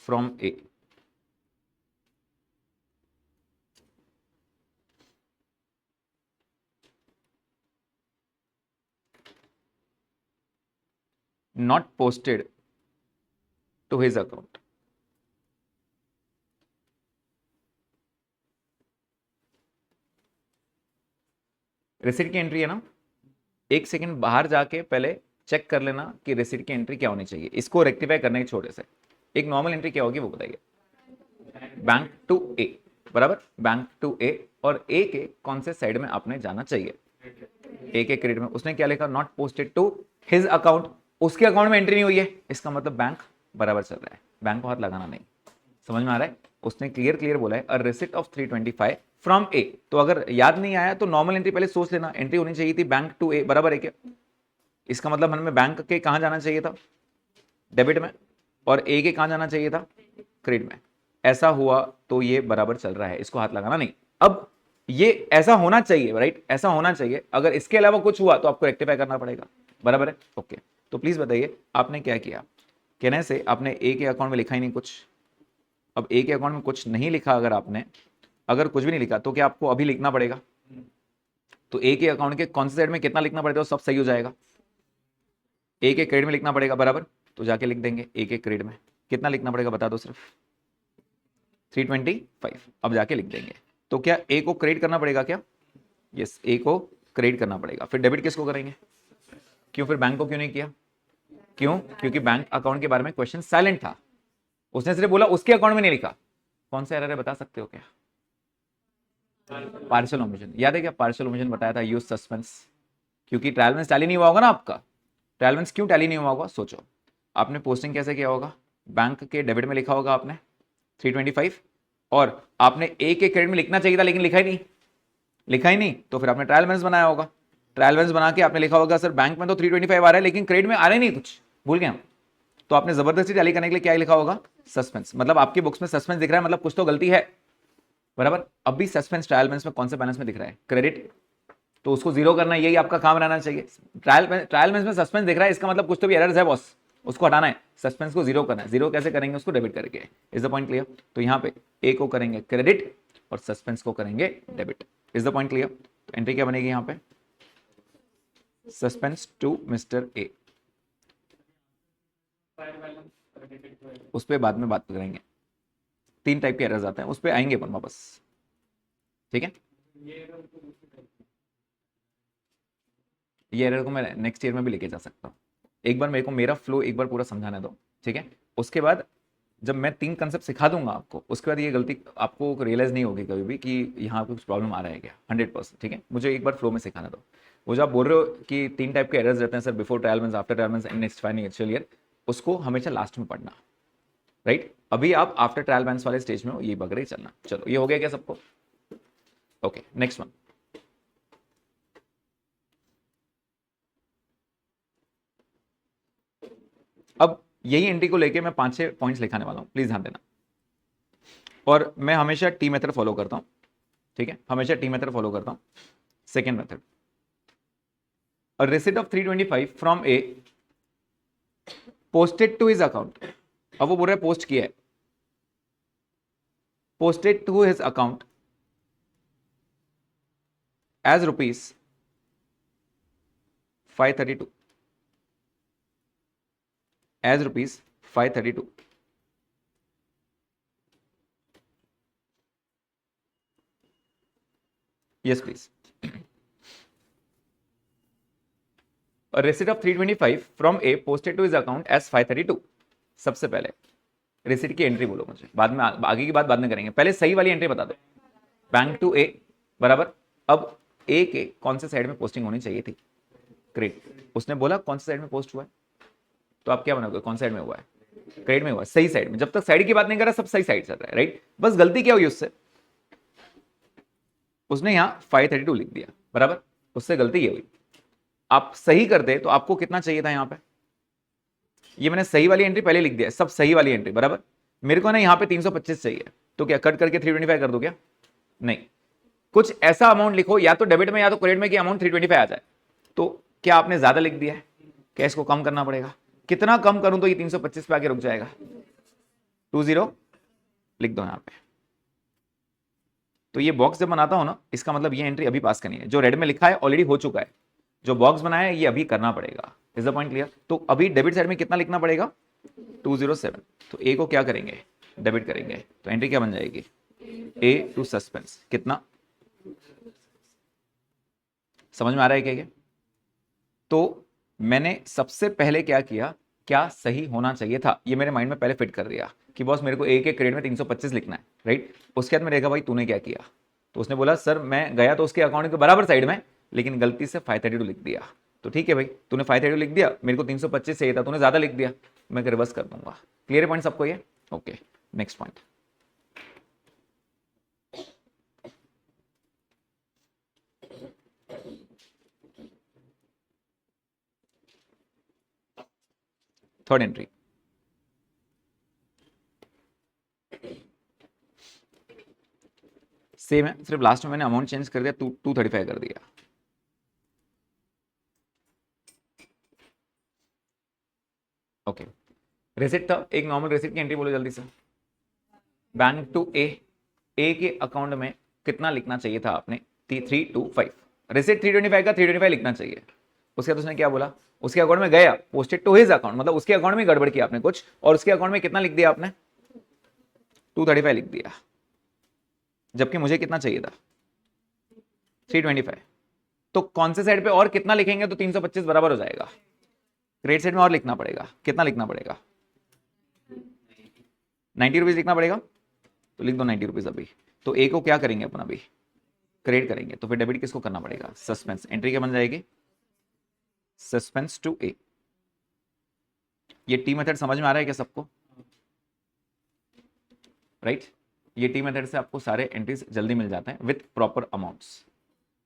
from A, not posted to his account. Receipt की एंट्री है ना, एक सेकंड बाहर जाके पहले चेक कर लेना कि रिसिट की एंट्री क्या होनी चाहिए, इसको रेक्टिफाई करने के छोटे से। एक नॉर्मल एंट्री क्या होगी वो बताइए? बैंक टू ए, बराबर? बैंक टू ए, और ए के कौन से साइड में आपने जाना चाहिए? ए के क्रेडिट में। उसने क्या लिखा? Not posted to his account, उसके अकाउंट में एंट्री नहीं हुई है, इसका मतलब बैंक बराबर चल रहा है, बैंक को हाथ लगाना नहीं। समझ में आ रहा है? उसने क्लियर बोला है अ रिसिट ऑफ 325 फ्रॉम ए। तो अगर याद नहीं आया तो नॉर्मल एंट्री पहले सोच लेना, एंट्री होनी चाहिए थी बैंक टू ए, बराबर है क्या? इसका मतलब हमें बैंक के कहां जाना चाहिए था? डेबिट में। और ए के कहां जाना चाहिए था? क्रेडिट में। ऐसा हुआ तो ये बराबर चल रहा है, इसको हाथ लगाना नहीं। अब ये ऐसा होना चाहिए, राइट? ऐसा होना चाहिए, अगर इसके अलावा कुछ हुआ तो आपको रेक्टिफाई करना पड़ेगा, बराबर है? ओके। तो प्लीज बताइए आपने क्या किया? कहने से आपने ए के अकाउंट में लिखा ही नहीं कुछ। अब ए के अकाउंट में कुछ नहीं लिखा, अगर आपने, अगर कुछ भी नहीं लिखा तो क्या आपको अभी लिखना पड़ेगा? तो ए के अकाउंट के कौन से साइड में कितना लिखना पड़ेगा, सब सही हो जाएगा। ए के क्रेडिट में लिखना पड़ेगा, बराबर? तो जाके लिख देंगे ए के क्रेडिट में कितना लिखना पड़ेगा, बता दो सिर्फ। 325। अब जाके लिख देंगे। तो क्या ए को क्रेडिट करना पड़ेगा क्या? यस, ए को क्रेडिट करना पड़ेगा। फिर डेबिट किसको करेंगे? क्यों फिर बैंक को क्यों नहीं किया? क्यों? क्योंकि बैंक अकाउंट के बारे में क्वेश्चन साइलेंट था, उसने सिर्फ बोला उसके अकाउंट में नहीं लिखा। कौन सा एरर है बता सकते हो क्या? Partial omission. याद है क्या पार्शियल ओमिशन बताया था? Use suspense. क्योंकि ट्रायल बैलेंस टैली नहीं हुआ होगा ना आपका। ट्रायल बैलेंस क्यों टैली नहीं हुआ होगा सोचो। आपने पोस्टिंग कैसे किया होगा, बैंक के डेबिट में लिखा होगा आपने 325, और आपने ए के क्रेडिट में लिखना चाहिए था लेकिन लिखा ही नहीं, लिखा ही नहीं, तो फिर आपने ट्रायल बैलेंस बनाया होगा। ट्रायल बैलेंस बना के आपने लिखा होगा सर बैंक में तो 325 आ रहा है लेकिन क्रेडिट में आ रहा ही नहीं, कुछ भूल गए हम। तो आपने जबरदस्ती टैली करने के लिए क्या लिखा होगा, सस्पेंस, मतलब आपकी बुक्स में सस्पेंस दिख रहा है, मतलब कुछ तो गलती है, बराबर। अब भी सस्पेंस ट्रायल बैलेंस में कौन से बैलेंस में दिख रहा है, क्रेडिट, तो उसको जीरो करना, यही आपका काम रहना चाहिए। ट्रायल बैलेंस में सस्पेंस दिख रहा है, इसका मतलब कुछ तो भी एरर्स है बॉस, उसको हटाना है, सस्पेंस को जीरो करना है। जीरो कैसे करेंगे, उसको डेबिट करके। Is the point clear? तो यहाँ पे ए को करेंगे क्रेडिट और सस्पेंस को करेंगे debit. Is the point clear? तो एंट्री क्या बनेगी यहाँ पे, सस्पेंस टू मिस्टर ए। उस पर बाद में बात करेंगे, 3 टाइप के एरर्स आते हैं, उस पर आएंगे अपन वापस, ठीक है। ये एरर को मैं नेक्स्ट ईयर में भी लेके जा सकता हूँ। एक बार मेरे को मेरा फ्लो एक बार पूरा समझाने दो, ठीक है। उसके बाद जब मैं 3 कंसेप्ट सिखा दूंगा आपको, उसके बाद ये गलती आपको रियलाइज नहीं होगी कभी भी कि यहाँ पे कुछ प्रॉब्लम आ रहा है क्या, 100%, ठीक है। मुझे एक बार फ्लो में सिखाना दो। वो जो आप बोल रहे हो कि 3 टाइप के एरर्स रहते हैं sir, before trial balance, after trial balance and next financial year, उसको हमेशा लास्ट में पढ़ना, राइट। अभी आप आफ्टर ट्रायल बैलेंस वाले स्टेज में हो, ये पकड़े चलना। चलो ये हो गया क्या सबको? Okay, next one. अब यही एंट्री को लेके मैं 5-6 पॉइंट्स लिखाने वाला हूं, प्लीज ध्यान देना। और मैं हमेशा टी मेथड फॉलो करता हूं, ठीक है, हमेशा टी मेथड फॉलो करता हूं। Second method, a receipt of 325 from A posted to his account. अब वो बोल रहा है पोस्ट किया है, posted to his account as ₹532, as ₹532। yes please, a receipt of 325 from A posted to his account as 532। सबसे पहले रिसीट की एंट्री बोलो मुझे, बाद में आगे की बात बाद में करेंगे, पहले सही वाली एंट्री बता दो। बैंक टू ए, बराबर। अब ए के कौन से साइड में पोस्टिंग होनी चाहिए थी, क्रेडिट। उसने बोला कौन से साइड में पोस्ट हुआ है, तो आप क्या बनाओगे, कौन साइड में हुआ है, क्रेडिट में हुआ है, सही साइड में। जब तक साइड की बात नहीं कर रहा, सब सही साइड चल रहा है, राइट। बस गलती क्या हुई उससे, उसने यहां 532 लिख दिया, बराबर। उससे गलती ये हुई, आप सही करते तो आपको कितना चाहिए था यहां पे, ये मैंने सही वाली एंट्री पहले लिख दिया, सब सही वाली एंट्री, बराबर। मेरे को ना यहां पे 325 चाहिए, तो क्या कट करके 325 कर दो क्या, नहीं, कुछ ऐसा अमाउंट लिखो, या तो डेबिट में या तो क्रेडिट में कि अमाउंट 325 आ जाए। तो क्या आपने ज्यादा लिख दिया है, क्या इसको कम करना पड़ेगा, कितना कम करूं तो ये 325 पे आके रुक जाएगा, 20 लिख दो यहां पे। तो ये बॉक्स जब बनाता हूं ना, इसका मतलब ये एंट्री अभी पास करनी है, जो रेड में लिखा है ऑलरेडी हो चुका है, जो बॉक्स बनाया है ये अभी करना पड़ेगा। Is the point clear? तो अभी डेबिट साइड में कितना लिखना पड़ेगा, 207। तो ए को क्या करेंगे, डेबिट करेंगे, तो एंट्री क्या बन जाएगी, ए टू सस्पेंस, कितना, समझ में आ रहा है क्या ये? तो मैंने सबसे पहले क्या किया, क्या सही होना चाहिए था, ये मेरे माइंड में पहले फिट कर दिया कि बॉस मेरे को ए के क्रेडिट में 325 लिखना है, राइट। उसके बाद मैंने देखा भाई तूने क्या किया, तो उसने बोला सर मैं गया तो उसके अकाउंट के बराबर साइड में, लेकिन गलती से 532 लिख दिया। तो ठीक है भाई, तूने 532 लिख दिया, मेरे को 325 चाहिए था, तूने ज्यादा लिख दिया, मैं रिवर्स कर दूंगा। क्लियर पॉइंट सबको ये? Okay, next point. Third entry, same है, सिर्फ लास्ट में मैंने अमाउंट चेंज कर दिया, 235 कर दिया। ओके, रिसिट था, एक नॉर्मल रिसिट की एंट्री बोलो जल्दी से। बैंक टू ए, ए के अकाउंट में कितना लिखना चाहिए था आपने, 325। रिसिट 325 का 325 लिखना चाहिए। उसके बाद उसने क्या बोला, उसके अकाउंट में गया, पोस्टेड टू हिज अकाउंट, मतलब उसके अकाउंट में गड़बड़ किया आपने कुछ, और उसके अकाउंट में कितना लिख दिया आपने, 235 लिख दिया, जबकि मुझे कितना चाहिए था, 325। तो कौन से साइड पे और कितना लिखेंगे तो 325 बराबर हो जाएगा, क्रेडिट साइड में और लिखना पड़ेगा, कितना लिखना पड़ेगा, 90 रुपीज लिखना पड़ेगा, तो लिख दो 90 रुपीज अभी। तो ए को क्या करेंगे अपन अभी, क्रेडिट करेंगे, तो फिर डेबिट किसको करना पड़ेगा, सस्पेंस। एंट्री क्या बन जाएगी, सस्पेंस टू ए। ये टी मेथड समझ में आ रहा है क्या सबको? राइट ये टी मेथड से आपको सारे एंट्रीज जल्दी मिल जाते हैं विथ प्रॉपर अमाउंट्स।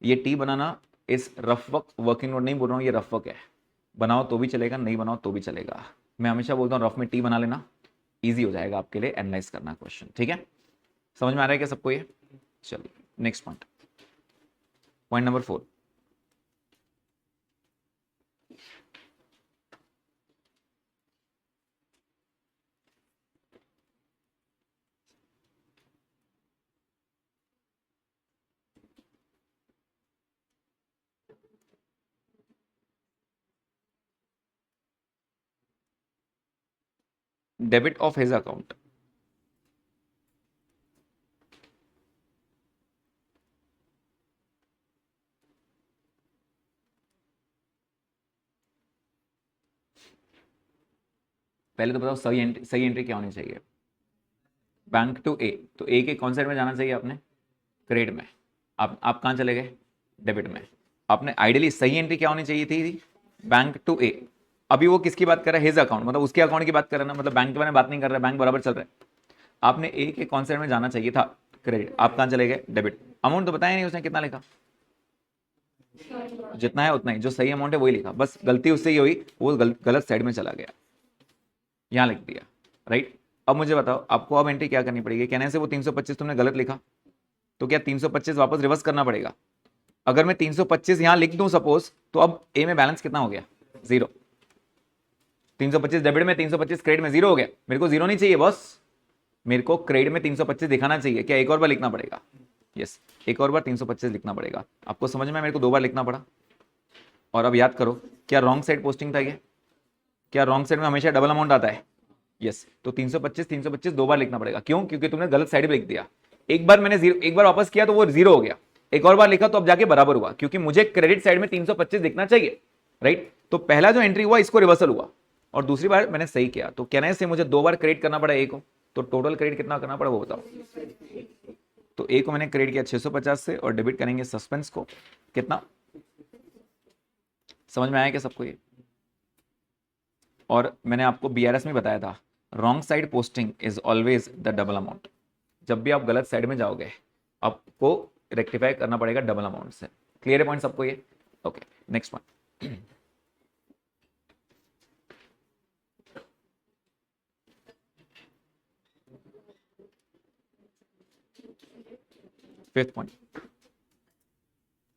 ये टी बनाना इस रफ वर्किंग नोट नहीं बोल रहा हूँ, ये रफ वर्क है, बनाओ तो भी चलेगा, नहीं बनाओ तो भी चलेगा। मैं हमेशा बोलता हूँ रफ में टी बना लेना, ईजी हो जाएगा आपके लिए एनालाइज करना क्वेश्चन। ठीक है, समझ में आ रहा है क्या सबको ये? चलिए next point, point number 4। Debit of his account. पहले तो बताओ सही एंट्री क्या होनी चाहिए? बैंक टू ए, तो ए के कौन साइड में जाना चाहिए आपने? क्रेडिट में। आप कहाँ चले गए? डेबिट में। आपने आइडियली सही एंट्री क्या होनी चाहिए थी? बैंक टू ए। अभी वो किसकी बात कर रहा है? हिज अकाउंट, मतलब उसके अकाउंट की बात कर रहा है ना, मतलब बैंक के बारे में बात नहीं कर रहा है, बैंक बराबर चल रहा है। आपने ए के कौन साइड में जाना चाहिए था? क्रेडिट। आप कहाँ चले गए? डेबिट। अमाउंट तो बताया नहीं उसने, कितना लिखा? जितना है उतना ही, जो सही अमाउंट है वही लिखा, बस गलती उससे ही हुई, वो गलत साइड में चला गया, यहां लिख दिया। राइट, अब मुझे बताओ आपको अब एंट्री क्या करनी पड़ेगी? कहने से वो 325 तुमने गलत लिखा, तो क्या 325 वापस रिवर्स करना पड़ेगा? अगर मैं 325 यहां लिख दूं सपोज, तो अब ए में बैलेंस कितना हो गया? 0। 325 डेबिट में, 325 क्रेडिट में, 0 हो गया। मेरे को 0 नहीं चाहिए बॉस, मेरे को क्रेडिट में 325 दिखाना चाहिए। क्या एक और बार लिखना पड़ेगा? यस, एक और बार 325 लिखना पड़ेगा। आपको समझ में? मेरे को 2 बार लिखना पड़ा। और अब याद करो, क्या रॉन्ग साइड पोस्टिंग था ये? क्या रॉन्ग साइड में हमेशा डबल अमाउंट आता है? यस, तो 325 325 2 बार लिखना पड़ेगा। क्यों? क्योंकि तुमने गलत साइड पे लिख दिया। एक बार मैंने 0, एक बार वापस किया तो वो 0 हो गया, एक और बार लिखा तो अब जाके बराबर हुआ, क्योंकि मुझे क्रेडिट साइड में 325 दिखना चाहिए। राइट, तो पहला जो एंट्री हुआ इसको रिवर्सल हुआ, और दूसरी बार मैंने सही किया, तो कहने से मुझे 2 बार क्रेडिट करना पड़ा ए को। तो टोटल क्रेडिट कितना करना पड़ा वो बताओ? तो ए को मैंने क्रेडिट किया 650 से, और डेबिट करेंगे सस्पेंस को, कितना? समझ में आया क्या सबको ये? और मैंने आपको बीआरएस में बताया था, wrong side posting is always the double amount. जब भी आप गलत साइड में जाओगे आपको रेक्टिफाई करना पड़ेगा डबल अमाउंट से। क्लियर है पॉइंट सबको ये? Okay, next point, fifth point,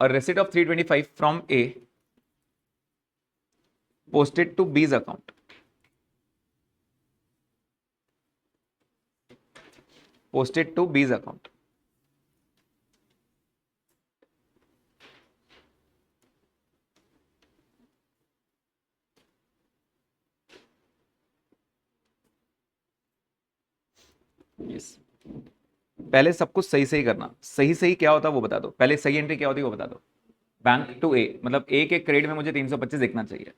a receipt of 325 from A posted to B's account. Posted to B's account. Yes. पहले सब कुछ सही सही करना। सही सही क्या होता है वो बता दो, पहले सही एंट्री क्या होती है वो बता दो। बैंक टू ए, मतलब ए के क्रेडिट में मुझे 325 देखना चाहिए।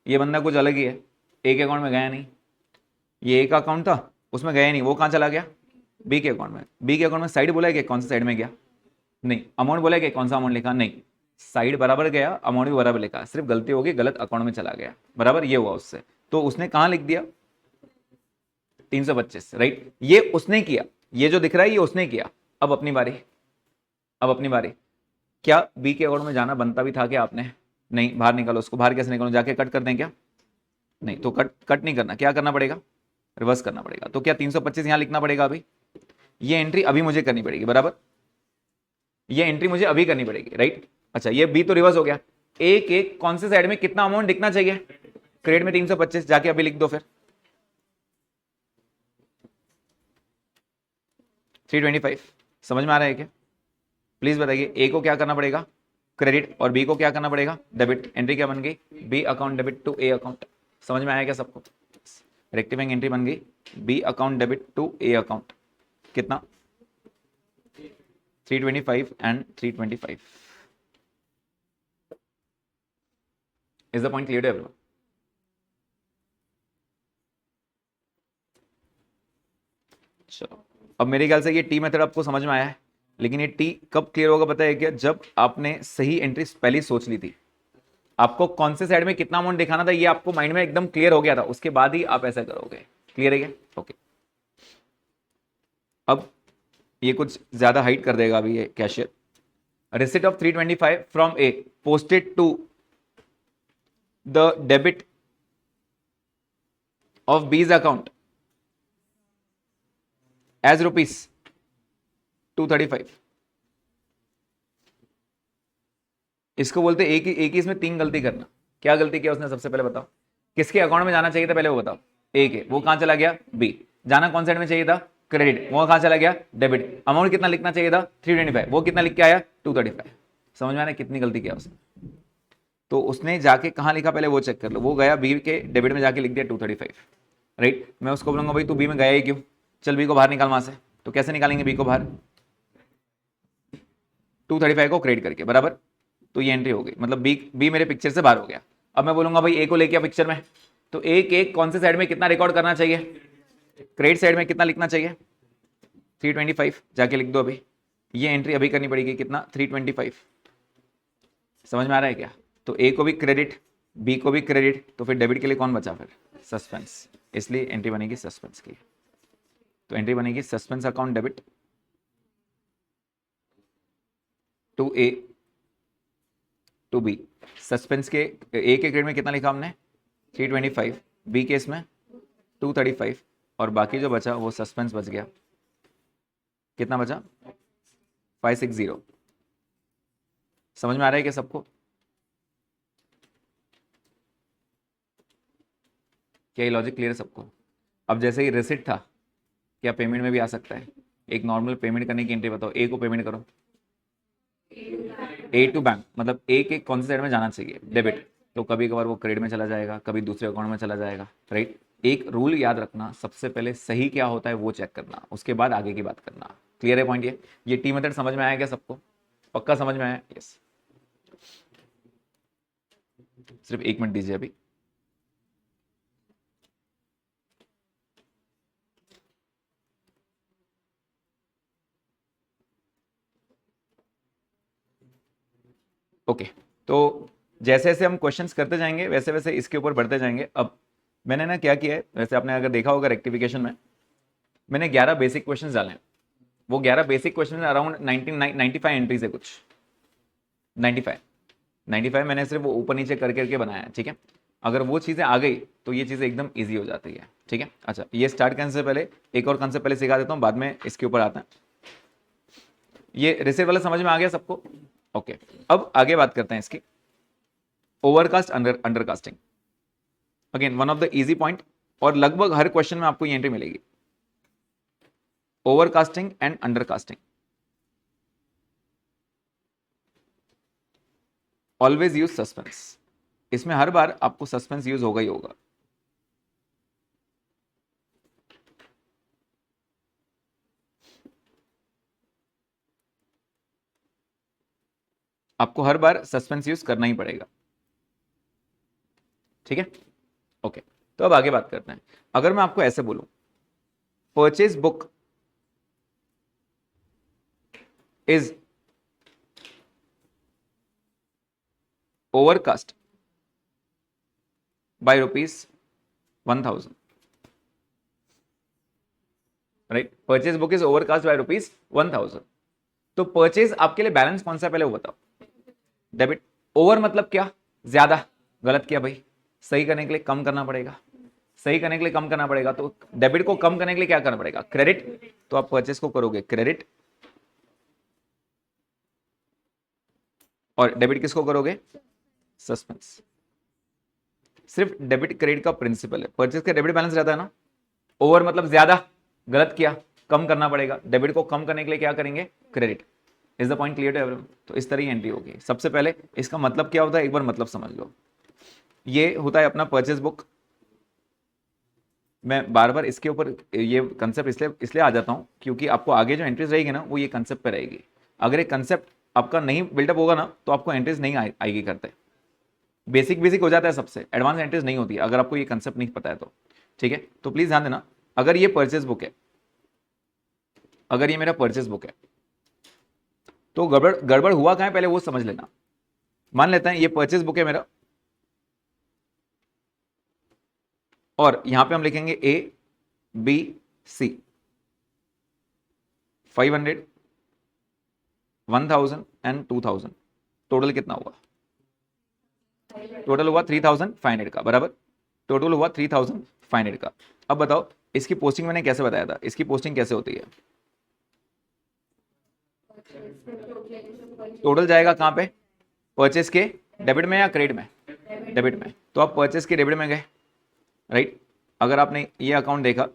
ये बंदा कुछ अलग ही है, ए के अकाउंट में गया नहीं, ये ए का अकाउंट था उसमें गया नहीं, वो कहाँ चला गया? बी के अकाउंट में। बी के अकाउंट में साइड बोला है कि कौन सा साइड में गया? नहीं। अमाउंट बोला है कि कौन सा अमाउंट लिखा? नहीं। साइड बराबर गया, अमाउंट भी बराबर लिखा, सिर्फ गलती होगी गलत अकाउंट में चला गया, बराबर ये हुआ उससे। तो उसने कहाँ लिख दिया? 325। राइट, ये उसने किया, ये जो दिख रहा है ये उसने किया। अब अपनी बारी, अब अपनी बारी। क्या बी के अकाउंट में जाना बनता भी था क्या आपने? नहीं। बाहर निकालो उसको, बाहर कैसे निकालो? जाके कट कर दें क्या? नहीं, तो कट नहीं करना, क्या करना पड़ेगा? रिवर्स करना पड़ेगा। तो क्या 325 यहां लिखना पड़ेगा? अभी ये एंट्री अभी मुझे करनी पड़ेगी, बराबर ये एंट्री मुझे अभी करनी पड़ेगी। राइट, अच्छा ये बी तो रिवर्स हो गया। ए के कौन से साइड में कितना अमाउंट दिखना चाहिए? क्रेडिट में 325, जाके अभी लिख दो फिर 325। समझ में आ रहा है क्या? प्लीज बताइए, ए को क्या करना पड़ेगा? क्रेडिट, और बी को क्या करना पड़ेगा? डेबिट। एंट्री क्या बन गई? B account debit to A account. समझ में आया क्या सबको? रेक्टिफाइंग एंट्री बन गई B account debit to A account. कितना? 325 and 325। Is the point clear to everyone? चलो, अब मेरे ख्याल से ये टी मेथड आपको समझ में आया है, लेकिन ये टी कब क्लियर होगा पता है क्या? जब आपने सही एंट्री पहले सोच ली थी। आपको कौन से साइड में कितना अमाउंट दिखाना था ये आपको माइंड में एकदम क्लियर हो गया था, उसके बाद ही आप ऐसा करोगे। क्लियर है क्या? ओके। अब ये कुछ ज्यादा हाइट कर देगा अभी ये cashier. Receipt of 325 from A posted to the debit of B's account as rupees 235। इसको बोलते एक ही इसमें तीन गलती करना। क्या गलती किया उसने सबसे पहले बताओ? किसके अकाउंट में जाना चाहिए था पहले वो बताओ? ए के, वो कहां चला गया? बी। जाना कौन साइड में चाहिए था? क्रेडिट, वो कहां चला गया? डेबिट। अमाउंट कितना लिखना चाहिए था? 325, वो कितना लिख के आया? 235। समझ में आना कितनी गलती किया उसने? तो उसने जाके कहां लिखा पहले वो चेक कर लो। वो गया बी के डेबिट में जाके लिख दिया 235, राइट। मैं उसको बोलूंगा भाई तू बी में गया ही क्यों, चल बी को बाहर निकाल वहां से। तो कैसे निकालेंगे बी को बाहर? 235 को क्रेडिट करके, बराबर। तो ये एंट्री हो गई, मतलब बी मेरे पिक्चर से बाहर हो गया। अब मैं बोलूंगा भाई ए को लेके पिक्चर में, तो एक कौन से साइड में कितना रिकॉर्ड करना चाहिए? क्रेडिट साइड में कितना लिखना चाहिए? 325 जाके लिख दो अभी। ये एंट्री अभी करनी पड़ेगी, कितना? 325। समझ में आ रहा है क्या? तो ए को भी क्रेडिट, बी को भी क्रेडिट, तो फिर डेबिट के लिए कौन बचा? फिर सस्पेंस। इसलिए एंट्री बनेगी सस्पेंस की। तो एंट्री बनेगी suspense account debit to A to B. Suspense के ए के क्रेडिट में कितना लिखा हमने? 325, बी केस में 235, और बाकी जो बचा वो सस्पेंस बच गया। कितना बचा? 560। समझ में आ रहा है क्या सबको? क्या ये लॉजिक क्लियर है सबको? अब जैसे ही रिसिट था, क्या पेमेंट में भी आ सकता है? एक नॉर्मल पेमेंट करने की एंट्री बताओ। ए को पेमेंट करो, ए टू बैंक, मतलब ए के कौन से साइड में जाना चाहिए? डेबिट। तो कभी कभार वो क्रेडिट में चला जाएगा, कभी दूसरे अकाउंट में चला जाएगा, राइट। एक रूल याद रखना, सबसे पहले सही क्या होता है वो चेक करना, उसके बाद आगे की बात करना। क्लियर है पॉइंट? ये टी मेथड समझ में आया क्या सबको? पक्का समझ में आया? यस। सिर्फ 1 मिनट दीजिए अभी। ओके। तो जैसे जैसे हम क्वेश्चंस करते जाएंगे वैसे वैसे इसके ऊपर बढ़ते जाएंगे। अब मैंने ना क्या किया है, वैसे आपने अगर देखा होगा रेक्टिफिकेशन में मैंने 11 बेसिक क्वेश्चंस डाले हैं। वो 11 बेसिक क्वेश्चन अराउंड 95 एंट्रीज है कुछ। 95 मैंने सिर्फ वो ऊपर नीचे कर करके बनाया है, ठीक है। अगर वो चीज़ें आ गई तो ये चीज़ें एकदम ईजी हो जाती है, ठीक है। अच्छा, ये स्टार्ट करने से पहले एक और कंसेप्ट पहले सिखा देता हूँ, बाद में इसके ऊपर आता है। ये रिसीव वाला समझ में आ गया सबको? ओके। अब आगे बात करते हैं इसकी overcast undercasting. Again one of the easy point, और लगभग हर क्वेश्चन में आपको ये एंट्री मिलेगी। Overcasting and undercasting, always use suspense. इसमें हर बार आपको सस्पेंस यूज होगा ही होगा। आपको हर बार सस्पेंस यूज करना ही पड़ेगा, ठीक है। ओके। तो अब आगे बात करते हैं। अगर मैं आपको ऐसे बोलूं, purchase book is overcast bye ₹1000, right. Purchase book is overcast bye ₹1000। तो परचेज आपके लिए बैलेंस कौन सा पहले वो बताओ? डेबिट। ओवर मतलब क्या? ज्यादा। गलत किया भाई, सही करने के लिए कम करना पड़ेगा। सही करने के लिए कम करना पड़ेगा, तो डेबिट को कम करने के लिए क्या करना पड़ेगा? क्रेडिट। तो आप परचेज को करोगे क्रेडिट, और डेबिट किसको करोगे? सस्पेंस। सिर्फ डेबिट क्रेडिट का प्रिंसिपल है। परचेज का डेबिट बैलेंस रहता है ना। ओवर मतलब ज्यादा, गलत किया, कम करना पड़ेगा। डेबिट को कम करने के लिए क्या करेंगे? Credit. Is the point clear to everyone? तो इस तरह की एंट्री होगी। सबसे पहले इसका मतलब क्या होता है एक बार मतलब समझ लो। ये होता है अपना परचेज बुक। मैं बार बार इसके ऊपर ये कंसेप्ट इसलिए आ जाता हूं क्योंकि आपको आगे जो एंट्रीज रहेगी ना वो ये कंसेप्ट पे रहेगी। अगर ये कंसेप्ट आपका नहीं बिल्डअप होगा ना तो आपको एंट्रीज नहीं आएगी करते। बेसिक हो जाता है सबसे, एडवांस एंट्रीज नहीं होती अगर आपको ये कंसेप्ट नहीं पता है तो, ठीक है। तो प्लीज ध्यान देना, अगर ये परचेज बुक है, अगर ये मेरा परचेज बुक है, तो गड़बड़ गड़बड़ हुआ कहां है पहले वो समझ लेना। मान लेते हैं ये परचेज बुक है मेरा, और यहां पे हम लिखेंगे A B C, 500, 1000 and 2000, total कितना हुआ? टोटल हुआ 3500 का, बराबर, टोटल हुआ 3500 का। अब बताओ इसकी पोस्टिंग मैंने कैसे बताया था, इसकी पोस्टिंग कैसे होती है? टोटल जाएगा कहां पे? परचेस के डेबिट में या क्रेडिट में? डेबिट में। तो आप परचेस के डेबिट में गए, राइट। अगर आपने ये अकाउंट देखा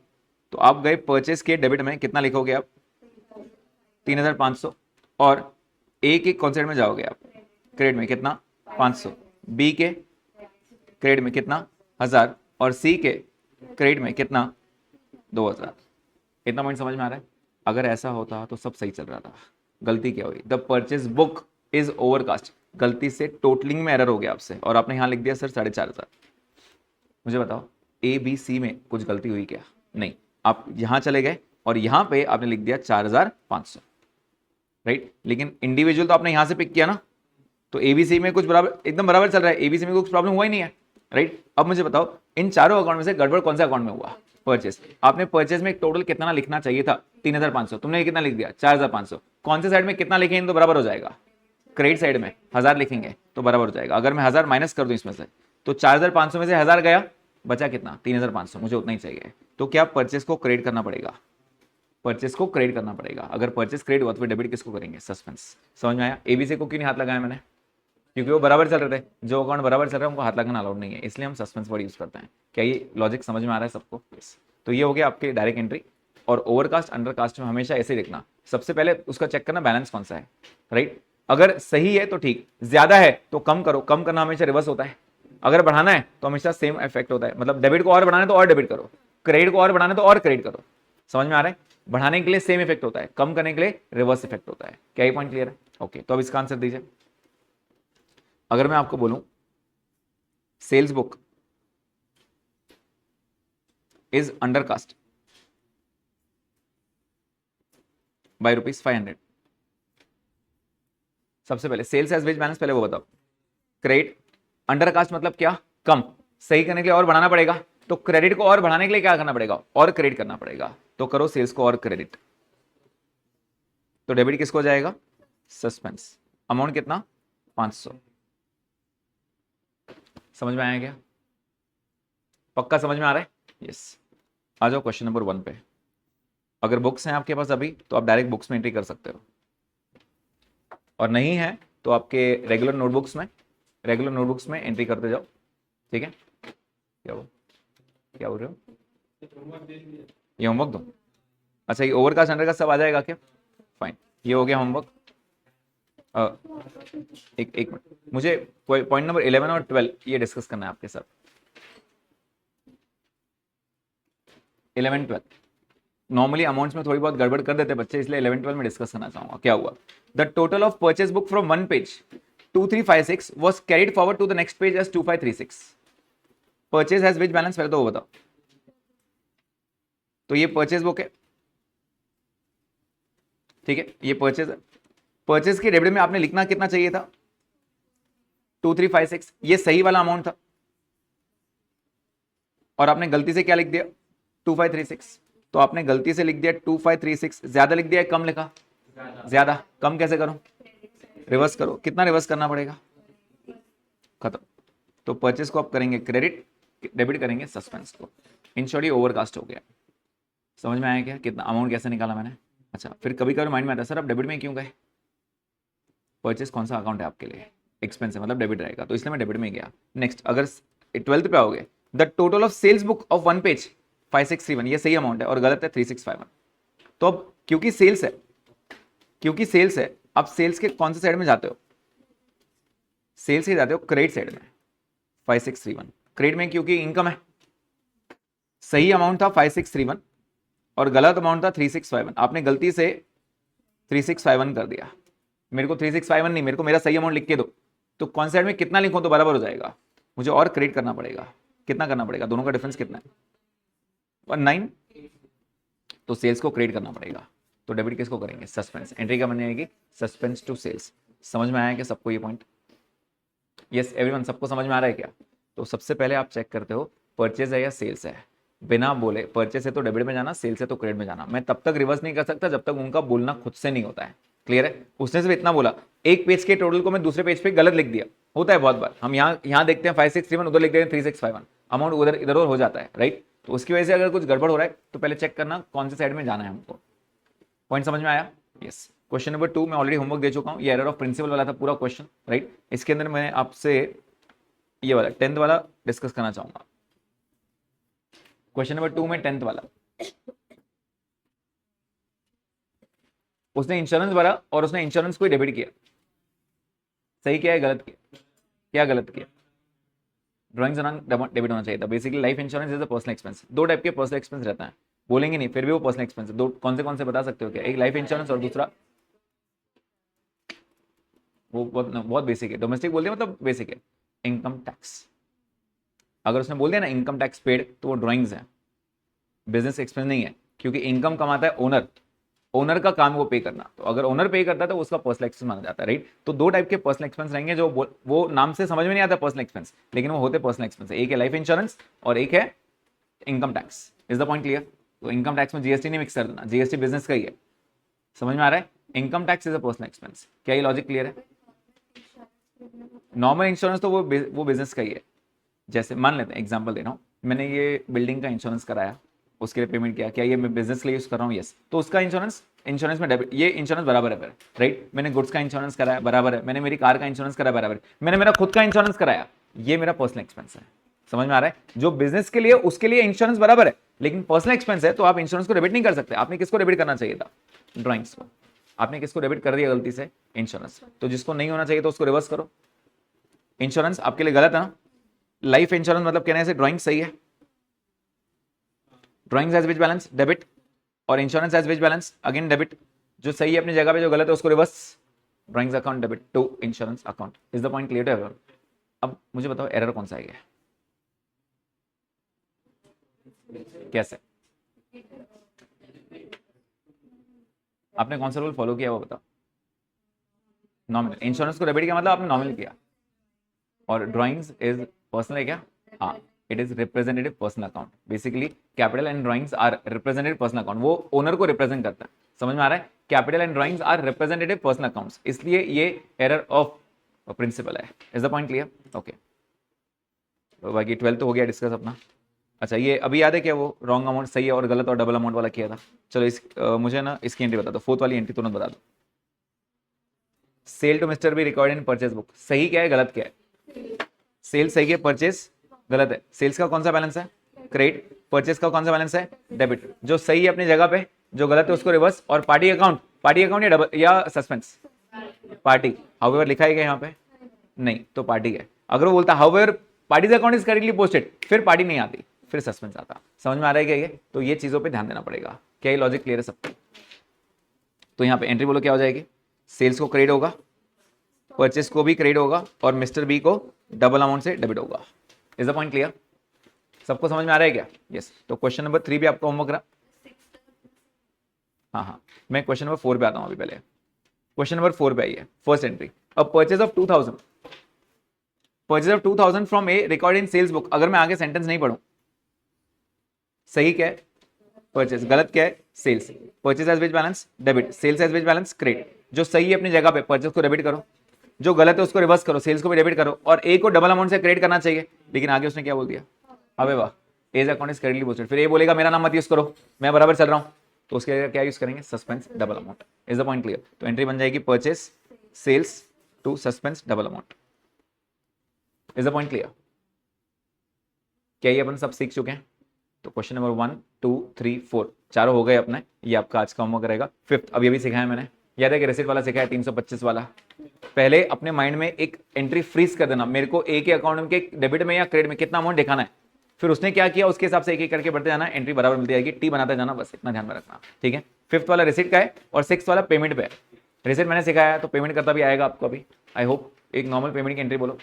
तो आप गए परचेस के डेबिट में, कितना लिखोगे आप? 3500। और ए के कौन साइड में जाओगे आप? क्रेडिट में, कितना? 500। बी के क्रेडिट में कितना? 1000। और सी के क्रेडिट में कितना? 2000। इतना पॉइंट समझ में आ रहा है? अगर ऐसा होता तो सब सही चल रहा था। गलती क्या हुई? The purchase book is overcast, गलती से टोटलिंग में एरर हो गया आपसे, और आपने यहां लिख दिया सर 4500। मुझे बताओ ए बी सी में कुछ गलती हुई क्या? नहीं। आप यहां चले गए और यहां पे आपने लिख दिया 4500, राइट। लेकिन इंडिविजुअल तो आपने यहां से पिक किया ना, तो एबीसी में कुछ बराबर, एकदम बराबर चल रहा है, एबीसी में कुछ प्रॉब्लम हुआ ही नहीं है, राइट। अब मुझे बताओ इन चारों अकाउंट में से गड़बड़ कौन से अकाउंट में हुआ? परचेस। आपने परचेस में टोटल कितना लिखना चाहिए था? 3500, तुमने कितना लिख दिया? 4500। कौन से साइड में कितना लिखेंगे तो बराबर हो जाएगा? क्रेडिट साइड में 1000 लिखेंगे तो बराबर हो जाएगा। अगर मैं 1000 माइनस कर दूं इसमें से, तो 4500 में से 1000 गया, बचा कितना? 3500। मुझे उतना ही चाहिए, तो क्या परचेस को क्रेडिट करना पड़ेगा? परचेस को क्रेडिट करना पड़ेगा। अगर परचेस क्रेडिट हुआ तो फिर डेबिट किसको करेंगे? सस्पेंस। समझ में आया? एबीसी को क्यों नहीं हाथ लगाया मैंने? क्योंकि वो बराबर चल रहे थे। जो अकाउंट बराबर चल रहा है उनको हाथ लगाना अलाउड नहीं है, इसलिए हम सस्पेंस वर्ड यूज करते हैं। क्या ये लॉजिक समझ में आ रहा है सबको? yes. तो ये हो गया आपके डायरेक्ट एंट्री। और ओवरकास्ट अंडरकास्ट में हमेशा ऐसे ही देखना, सबसे पहले उसका चेक करना बैलेंस कौन सा है, राइट। अगर सही है तो ठीक, ज्यादा है तो कम करो, कम करना हमेशा रिवर्स होता है। अगर बढ़ाना है तो हमेशा सेम इफेक्ट होता है, मतलब डेबिट को और बढ़ाना है तो और डेबिट करो, क्रेडिट को और बढ़ाना है तो और क्रेडिट करो। समझ में आ रहा है? बढ़ाने के लिए सेम इफेक्ट होता है, कम करने के लिए रिवर्स इफेक्ट होता है। क्या ये पॉइंट क्लियर है? ओके, तो अब इसका आंसर दीजिए। अगर मैं आपको बोलूं sales book is undercast by ₹500, सबसे पहले सेल्स एज वेज बैलेंस, पहले वो बताओ। क्रेडिट अंडरकास्ट मतलब क्या? कम। सही करने के लिए और बढ़ाना पड़ेगा, तो क्रेडिट को और बढ़ाने के लिए क्या करना पड़ेगा? और क्रेडिट करना पड़ेगा। तो करो सेल्स को और क्रेडिट, तो डेबिट किसको जाएगा? सस्पेंस। अमाउंट कितना? 500। समझ में आया क्या? पक्का समझ में आ रहा है? यस। आ जाओ क्वेश्चन नंबर 1 पे। अगर बुक्स हैं आपके पास अभी तो आप डायरेक्ट बुक्स में एंट्री कर सकते हो, और नहीं है तो आपके रेगुलर नोटबुक्स में एंट्री करते जाओ, ठीक है। क्या बोल रहे हो? ये होमवर्क दो? अच्छा, ये ओवरकास्ट अंडरकास्ट सब आ जाएगा क्या? फाइन, ये हो गया होमवर्क। एक मिनट, मुझे पॉइंट नंबर 11 और 12 ये डिस्कस करना है आपके साथ। 11, 12 नॉर्मली अमाउंट्स में थोड़ी बहुत गड़बड़ कर देते बच्चे, इसलिए 11, 12 में डिस्कस करना चाहूंगा। क्या हुआ? The total of purchase book from one page 2356 was carried forward to the next page as 2536. Purchase has which balance, पहले तो वो बताओ। तो ये परचेज बुक है, ठीक है, ये परचेज है। परचेज के डेबिट में आपने लिखना कितना चाहिए था? 2356, ये सही वाला अमाउंट था, और आपने गलती से क्या लिख दिया? 2536। तो आपने गलती से लिख दिया 2536, ज्यादा लिख दिया कम लिखा? ज्यादा। कम कैसे करो? रिवर्स करो। कितना रिवर्स करना पड़ेगा? खत्म। तो परचेज को आप करेंगे क्रेडिट, डेबिट करेंगे सस्पेंस को। इन शॉर्ट ये ओवरकास्ट हो गया। समझ में आया क्या? कितना अमाउंट कैसे निकाला मैंने? अच्छा, फिर कभी कभी माइंड में आता है सर आप डेबिट में क्यों गए? परचेज कौन सा अकाउंट है आपके लिए? एक्सपेंस है, मतलब डेबिट रहेगा, तो इसलिए मैं डेबिट में गया। नेक्स्ट, अगर 12th पे आओगे, the total of sales book of one page 5631, ये सही अमाउंट है, और गलत है 3651। तो अब क्योंकि सेल्स है, आप सेल्स के कौन से साइड में जाते हो? सेल्स के जाते हो क्रेडिट साइड में, 5631 क्रेडिट में, क्योंकि इनकम है। सही अमाउंट था 5631 और गलत अमाउंट था 3651। आपने गलती से 3651 कर दिया। मेरे को 3651 नहीं, मेरे को मेरा सही अमाउंट लिख के दो। तो कौन साइड में कितना लिखूं तो बराबर हो जाएगा? मुझे और क्रेडिट करना पड़ेगा। कितना करना पड़ेगा? दोनों का डिफरेंस कितना है? 19। तो सेल्स को क्रेडिट करना पड़ेगा, तो डेबिट किसको करेंगे? सस्पेंस। एंट्री क्या बनी आएगी? Suspense to sales. समझ में आया क्या सबको ये पॉइंट? यस एवरीवन, सबको समझ में आ रहा है क्या? तो सबसे पहले आप चेक करते हो परचेज है या सेल्स है, बिना बोले परचेज है तो डेबिट में जाना, सेल्स है तो क्रेडिट में जाना। मैं तब तक रिवर्स नहीं कर सकता जब तक उनका बोलना खुद से नहीं होता है। क्लियर है? उसने सिर्फ इतना बोला, एक पेज के टोटल को मैं दूसरे पेज पे गलत लिख दिया, होता है बहुत बार। हम यहाँ देखते हैं 5631, उधर लिख देते हैं 3651, अमाउंट उधर इधर हो जाता है, राइट? तो उसकी वजह से अगर कुछ गड़बड़ हो रहा है तो पहले चेक करना कौन से साइड में जाना है हमको। पॉइंट समझ में आया? यस। क्वेश्चन नंबर 2 मैं ऑलरेडी होमवर्क दे चुका हूँ, ये एरर ऑफ प्रिंसिपल वाला था पूरा क्वेश्चन, राइट? इसके अंदर मैं आपसे ये वाला 10th वाला डिस्कस करना चाहूंगा। क्वेश्चन नंबर 2 में 10th वाला, उसने इंश्योरेंस भरा और उसने इंश्योरेंस को डेबिट किया। सही किया है गलत किया? क्या गलत किया? ड्राइंग्स डेबिट होना चाहिए था। Basically life insurance is a personal expense. दो टाइप के पर्सनल एक्सपेंस रहता है, बोलेंगे नहीं फिर भी वो पर्सनल एक्सपेंस है। दो कौन से बता सकते हो क्या? एक लाइफ इंश्योरेंस और दूसरा वो बहुत बेसिक है, डोमेस्टिक बोल दिया मतलब बेसिक है, इनकम टैक्स। अगर उसने बोल दिया ना इनकम टैक्स पेड, तो वो ड्राइंग्स है, बिजनेस एक्सपेंस नहीं है, क्योंकि इनकम कमाता है ओनर, ओनर का काम वो पे करना। तो अगर ओनर पे करता है तो उसका पर्सनल एक्सपेंस माना जाता है, राइट? तो दो टाइप के पर्सनल एक्सपेंस रहेंगे जो वो नाम से समझ में नहीं आता पर्सनल एक्सपेंस, लेकिन वो होते पर्सनल एक्सपेंस। एक है लाइफ इंश्योरेंस और एक है income tax. Is the point clear? तो इनकम टैक्स में जीएसटी नहीं मिक्स कर देना, जीएसटी बिजनेस का ही है। समझ में आ रहा है? Income tax is a personal expense. क्या ये लॉजिक क्लियर है? नॉर्मल इंश्योरेंस तो वो बिजनेस का ही है। जैसे मान लेते हैं, एग्जांपल दे रहा हूँ, मैंने ये बिल्डिंग का इंश्योरेंस कराया, उसके लिए पेमेंट किया, क्या ये मैं बिजनेस के लिए यूज कर रहा हूँ? यस। तो उसका इंश्योरेंस में डेबिट, ये इंश्योरेंस बराबर है, राइट? मैंने गुड्स का इंश्योरेंस कराया, बराबर है। मैंने मेरी कार का इंश्योरेंस कराया, बराबर है। मैंने मेरा खुद का इंश्योरेंस कराया, ये मेरा पर्सनल एक्सपेंस है। समझ में आ रहा है? जो बिजनेस के लिए उसके लिए इंश्योरेंस बराबर है, लेकिन पर्सनल एक्सपेंस है तो आप इंश्योरेंस को डेबिट नहीं कर सकते। आपने किसको डेबिट करना चाहिए था? ड्राइंग्स को। आपने किसको डेबिट कर दिया गलती से? इंश्योरेंस। तो जिसको नहीं होना चाहिए तो उसको रिवर्स करो। इंश्योरेंस आपके लिए गलत है ना? लाइफ इंश्योरेंस मतलब कहने से ड्राइंग सही है, drawings as which balance debit, और insurance as which balance again debit. जो सही है अपनी जगह पे, जो गलत है उसको reverse. Drawings account debit to insurance account. Is the point clear to everyone? अब मुझे बताओ एरर कौन सा है? कैसे आपने कौन सा रूल फॉलो किया वो बताओ? नॉमिनल। इंश्योरेंस को डेबिट किया मतलब आपने नॉमिनल किया, और ड्राइंग्स इज पर्सनल है क्या? हाँ, it is representative personal account. Basically capital and drawings are representative personal account, वो ओनर को रिप्रेजेंट करता है। समझ में आ रहा है? Capital and drawings are representative personal accounts, इसलिए ये एरर ऑफ प्रिंसिपल है। Is the point clear? Okay, बाकी 12 तो हो गया डिस्कस अपना। अच्छा, ये अभी याद है क्या वो रॉन्ग अमाउंट सही है और गलत और डबल अमाउंट वाला किया था? चलो मुझे ना इसकी एंट्री बता दो, फोर्थ वाली एंट्री तुरंत बता दो। Sale to mister B record in purchase book, सही क्या है गलत क्या है? सेल सही है, परचेज गलत है। सेल्स का कौन सा बैलेंस है? क्रेडिट। परचेज का कौन सा बैलेंस है? डेबिट। जो सही है अपनी जगह पे, जो गलत है उसको रिवर्स। और पार्टी अकाउंट या डबल या सस्पेंस? पार्टी। हाउएवर लिखा है क्या यहाँ पे? नहीं, तो पार्टी है। अगर वो बोलता however parties account is correctly posted, फिर पार्टी नहीं आती, फिर सस्पेंस आता। समझ में आ रहा है क्या ये? तो ये चीजों पे ध्यान देना पड़ेगा। क्या ये लॉजिक क्लियर है सबको? तो यहाँ पे एंट्री बोलो क्या हो जाएगी? सेल्स को क्रेडिट होगा, परचेस को भी क्रेडिट होगा, और मिस्टर बी को डबल अमाउंट से डेबिट होगा। Is the point clear? सबको समझ में आ रहा है क्या? यस। तो क्वेश्चन नंबर 3 भी आपको होमवर्क रहा। हाँ, मैं क्वेश्चन नंबर 4 पे आता हूँ अभी। पहले क्वेश्चन नंबर 4 पे आइए। First entry, a purchase of 2000 from a record in sales book. अगर मैं आगे सेंटेंस नहीं पढ़ूं, सही क्या है? परचेज। गलत क्या है? Sales. Purchase as which balance? Debit. Sales as which balance? Credit. जो सही है अपनी जगह पे, परचेज को डेबिट करो, जो गलत है उसको रिवर्स करो, सेल्स को भी डेबिट करो, और ए को डबल अमाउंट से क्रेडिट करना चाहिए। लेकिन आगे उसने क्या बोल दिया? अबे वाह, as account is correctly posted. फिर ये बोलेगा मेरा नाम मत यूज करो, मैं बराबर चल रहा हूं, तो उसके क्या यूज करेंगे? Suspense double amount. Is the point clear? तो एंट्री बन जाएगी purchase sales to suspense double amount. Is the point clear? क्या ये अपन सब सीख चुके हैं? तो क्वेश्चन नंबर 1 2 3 4 चारों हो गए अपने। ये आपका आज का होमवर्क रहेगा। फिफ्थ अभी सिखाया मैंने, याद है कि रेसिट वाला सिखाया 325 वाला। पहले अपने माइंड में एक एंट्री फ्रीज कर देना, मेरे को ए के अकाउंट के डेबिट में या क्रेडिट में कितना अमाउंट दिखाना है। फिर उसने क्या किया उसके हिसाब से एक एक करके बढ़ते जाना, एंट्री बराबर मिलती जाएगी, टी बनाते जाना, बस इतना ध्यान में रखना। ठीक है? फिफ्थ वाला रिसिट का है और सिक्स वाला पेमेंट पे है। रिसिट मैंने सिखाया तो पेमेंट करता भी आएगा आपको अभी, आई होप। एक नॉर्मल पेमेंट की एंट्री बोलो,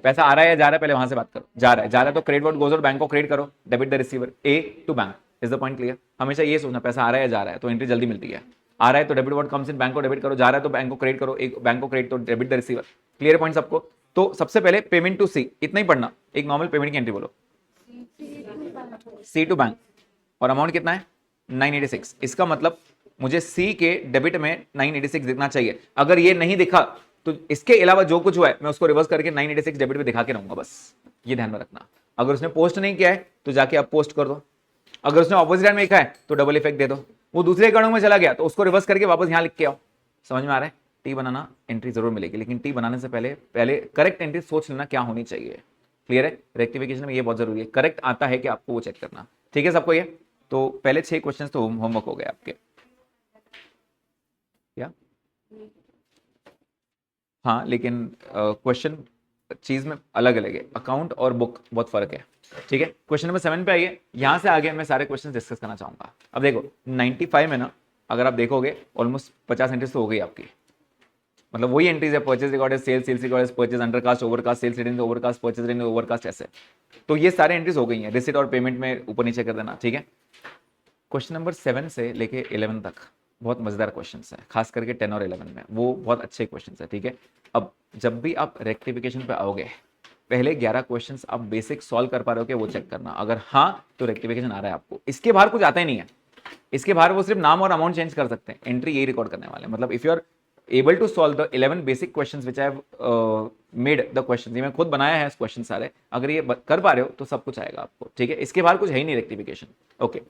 पैसा आ रहा है या जा रहा है, पहले वहां से बात करो। जा रहा है तो क्रेडिट वर्ड गोज और बैंक को क्रेडिट करो, debit the receiver a to bank. Is the point clear? हमेशा ये सोचना पैसा आ रहा है या जा रहा है, तो एंट्री जल्दी मिलती है। आ रहा है तो debit word comes in, bank को डेबिट करो, जा रहा है तो बैंक को क्रेडिट करो, एक बैंक को क्रेडिट तो debit the receiver. Clear point सबको? तो सबसे पहले पेमेंट टू सी, इतना ही पढ़ना, एक नॉर्मल पेमेंट की एंट्री बोलो, सी टू बैंक, और अमाउंट कितना है 986। इसका मतलब मुझे सी के डेबिट में 986 दिखना चाहिए। अगर ये नहीं दिखा तो इसके अलावा जो कुछ हुआ है मैं उसको रिवर्स करके 986 डेबिट में दिखा के रहूंगा, बस ये ध्यान में रखना। अगर उसने पोस्ट नहीं किया है तो जाके आप पोस्ट कर दो, अगर उसने ऑपोजिट में लिखा है तो डबल इफेक्ट दे दो, वो दूसरे अकाउंट में चला गया तो उसको रिवर्स करके वापस यहां लिख के आओ। समझ में आ रहा है? टी बनाना एंट्री जरूर मिलेगी, लेकिन टी बनाने से पहले करेक्ट एंट्री सोच लेना क्या होनी चाहिए। क्लियर है? रेक्टिफिकेशन में ये बहुत जरूरी है, करेक्ट आता है कि आपको वो चेक करना। ठीक है सबको? ये तो पहले 6 क्वेश्चन तो होमवर्क हो गए आपके। क्या? हाँ, लेकिन क्वेश्चन चीज में अलग अलग है, अकाउंट और बुक बहुत फर्क है। ठीक है, क्वेश्चन नंबर 7 पे आइए। यहां से आगे मैं सारे क्वेश्चन डिस्कस करना चाहूंगा। अब देखो 95 में ना, अगर आप देखोगे ऑलमोस्ट 50 एंट्रीज तो हो गई आपकी, मतलब वही एंट्रीज है, purchase recorded, sales recorded, purchase undercast, overcast, sales return overcast, purchase return overcast, ऐसे। तो ये सारे एंट्रीज हो गई हैं। रिसिट और पेमेंट में ऊपर नीचे कर देना। ठीक है, क्वेश्चन नंबर 7 से लेके 11 तक बहुत मजेदार क्वेश्चन है, खास करके 10 और 11 में वो बहुत अच्छे क्वेश्चन है। ठीक है, अब जब भी आप रेक्टिफिकेशन पे आओगे, पहले 11 क्वेश्चंस आप बेसिक सॉल्व कर पा रहे हो कि वो चेक करना। अगर हाँ तो रेक्टिफिकेशन आ रहा है आपको, इसके बाहर कुछ आता ही नहीं है। इसके बाहर वो सिर्फ नाम और अमाउंट चेंज कर सकते हैं, एंट्री यही रिकॉर्ड करने वाले हैं। मतलब if you are able to solve the 11 basic questions which I have made the question, ये मैं खुद बनाया है क्वेश्चन सारे, अगर ये कर पा रहे हो तो सब कुछ आएगा आपको। ठीक है, इसके बाहर कुछ है ही नहीं rectification. Okay,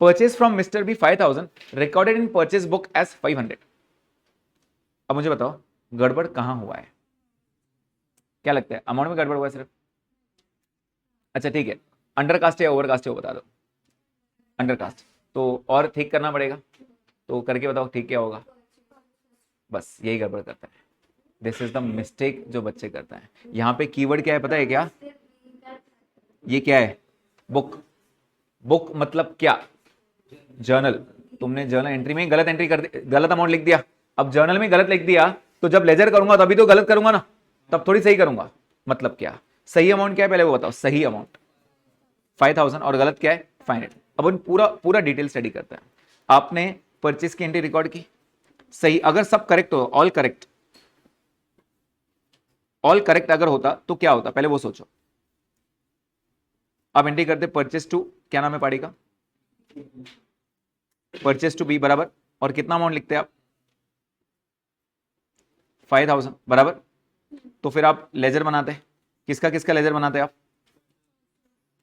purchase from mister B 5000 recorded in purchase book as 500। अब मुझे बताओ गड़बड़ कहां हुआ है? क्या लगता है अमाउंट में गड़बड़ हुआ है सिर्फ? अच्छा ठीक है, अंडरकास्ट है ओवरकास्ट है वो बता दो। अंडरकास्ट, तो और ठीक करना पड़ेगा, तो करके बताओ ठीक क्या होगा। बस यही गड़बड़ करता है, दिस इज द मिस्टेक जो बच्चे करते हैं। यहाँ पे कीवर्ड क्या है पता है क्या? ये क्या है? बुक। बुक मतलब क्या? जर्नल। तुमने जर्नल एंट्री में गलत एंट्री कर दी, गलत अमाउंट लिख दिया। अब जर्नल में गलत लिख दिया तो जब लेजर करूंगा तभी तो गलत करूंगा ना, तब थोड़ी सही करूंगा। मतलब क्या? सही अमाउंट क्या है पहले वो बताओ। सही अमाउंट 5000 और गलत क्या है 500। अब उन पूरा पूरा डिटेल स्टडी करते हैं। आपने परचेज की एंट्री रिकॉर्ड की, सही, अगर सब करेक्ट हो, ऑल करेक्ट, ऑल करेक्ट अगर होता तो क्या होता पहले वो सोचो। आप एंट्री करते परचेज टू, क्या नाम है पार्टी का? परचेज टू बी बराबर, और कितना अमाउंट लिखते हैं आप? 5000 बराबर। तो फिर आप लेजर बनाते हैं, किसका किसका लेजर बनाते हैं आप?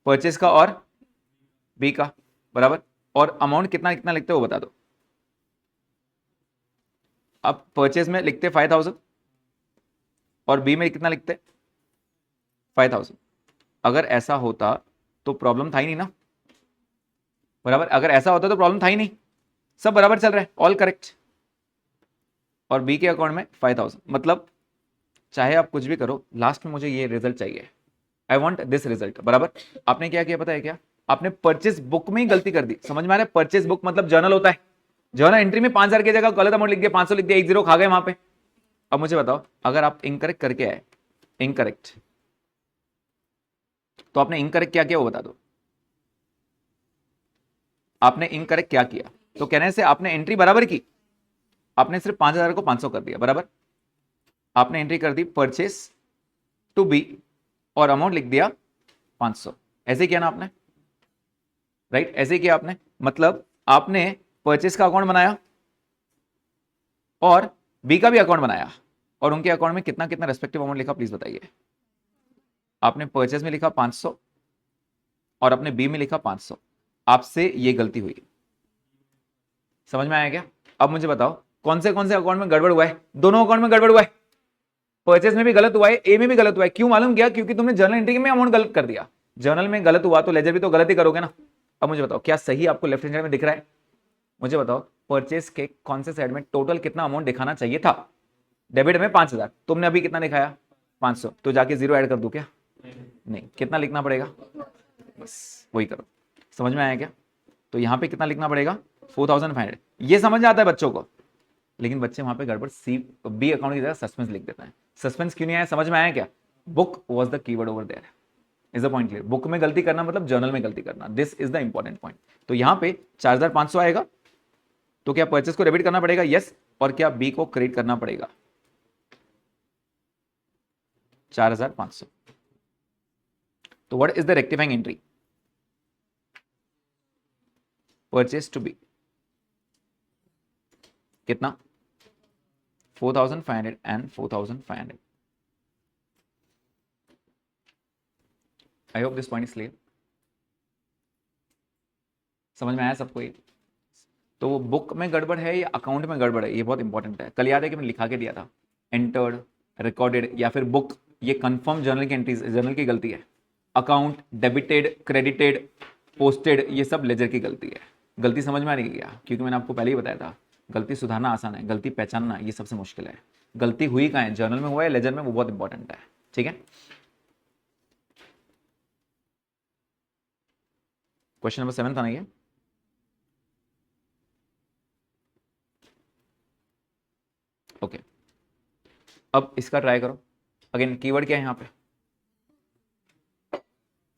परचेज का और बी का बराबर। और अमाउंट कितना कितना लिखते हो वो बता दो। आप परचेज में लिखते 5000 और बी में कितना लिखते 5000। अगर ऐसा होता तो प्रॉब्लम था ही नहीं ना, बराबर। अगर ऐसा होता तो प्रॉब्लम था ही नहीं, सब बराबर चल रहा है, ऑल करेक्ट। और बी के अकाउंट में 5000, मतलब चाहे आप कुछ भी करो लास्ट में मुझे ये रिजल्ट चाहिए, आई वॉन्ट दिस रिजल्ट, बराबर। आपने क्या किया पता है क्या? आपने परचेज बुक में ही गलती कर दी। समझ में आ रहा है? परचेज बुक मतलब जर्नल होता है, जर्नल एंट्री में 5000 की जगह गलत अमाउंट लिख दिया, 500 लिख दिया, 10 खा गए वहां पे। अब मुझे बताओ अगर आप इनकरेक्ट करके आए, इनकरेक्ट, तो आपने इनकरेक्ट क्या किया वो बता दो। आपने इनकरेक्ट क्या किया? तो कहने से आपने एंट्री बराबर की, आपने सिर्फ 5000 को 500 कर दिया, बराबर। आपने एंट्री कर दी परचेस टू बी और अमाउंट लिख दिया 500, ऐसे किया ना आपने, राइट? ऐसे किया आपने, मतलब आपने परचेस का अकाउंट बनाया और बी का भी अकाउंट बनाया, और उनके अकाउंट में कितना कितना रेस्पेक्टिव अमाउंट लिखा प्लीज बताइए। आपने परचेस में लिखा 500 और अपने बी में लिखा 500, आपसे ये गलती हुई। समझ में आया क्या? अब मुझे बताओ कौन से अकाउंट में गड़बड़ हुआ है? दोनों अकाउंट में गड़बड़ हुआ है, परचेस में भी गलत हुआ है, ए में भी गलत हुआ है। क्यों मालूम क्या? क्योंकि तुमने जर्नल एंट्री में अमाउंट गलत कर दिया। जर्नल में गलत हुआ तो लेजर भी तो गलत ही करोगे ना। अब मुझे बताओ क्या सही आपको लेफ्ट हैंड साइड में दिख रहा है? मुझे बताओ परचेस के कौन से साइड में टोटल कितना अमाउंट दिखाना चाहिए था? डेबिट में 5000, तुमने अभी कितना दिखाया 500, तो जाके 0 ऐड कर दो क्या? नहीं, कितना लिखना पड़ेगा? बस वही करो। समझ में आया क्या? तो यहां पे कितना लिखना पड़ेगा? 4500। ये समझ आता है बच्चों को, लेकिन बच्चे वहां पे गड़बड़ सी बी अकाउंट की जगह सस्पेंस लिख देते हैं। सस्पेंस क्यों नहीं आया? समझ में आया क्या? Book was the keyword over there, is the point clear? Book में गलती करना मतलब जर्नल में गलती करना, this is the important point. तो यहां पे 4500 आएगा, तो क्या परचेस को डेबिट करना पड़ेगा? यस। और क्या बी को क्रेडिट करना पड़ेगा? 4,500। तो what is the rectifying entry? Purchase to B कितना? 4,500 and 4,500। I hope this point is clear. समझ में आया सबको ये? तो वो बुक में गड़बड़ है या अकाउंट में गड़बड़ है, ये बहुत इंपॉर्टेंट है। कल याद है कि मैंने लिखा के दिया था, एंटर्ड, रिकॉर्डेड या फिर बुक, ये कंफर्म जर्नल की एंट्रीज, जर्नल की गलती है। अकाउंट, डेबिटेड, क्रेडिटेड, पोस्टेड, ये सब लेजर की गलती है। गलती समझ में आ रही है क्या? क्योंकि मैंने आपको पहले ही बताया था, गलती सुधारना आसान है, गलती पहचानना ये सबसे मुश्किल है। गलती हुई कहाँ है, जर्नल में हुआ है, लेजर में, वो बहुत इंपॉर्टेंट है। ठीक है, क्वेश्चन नंबर 7 था ना ये? ओके, अब इसका ट्राई करो। अगेन कीवर्ड क्या है यहाँ पे?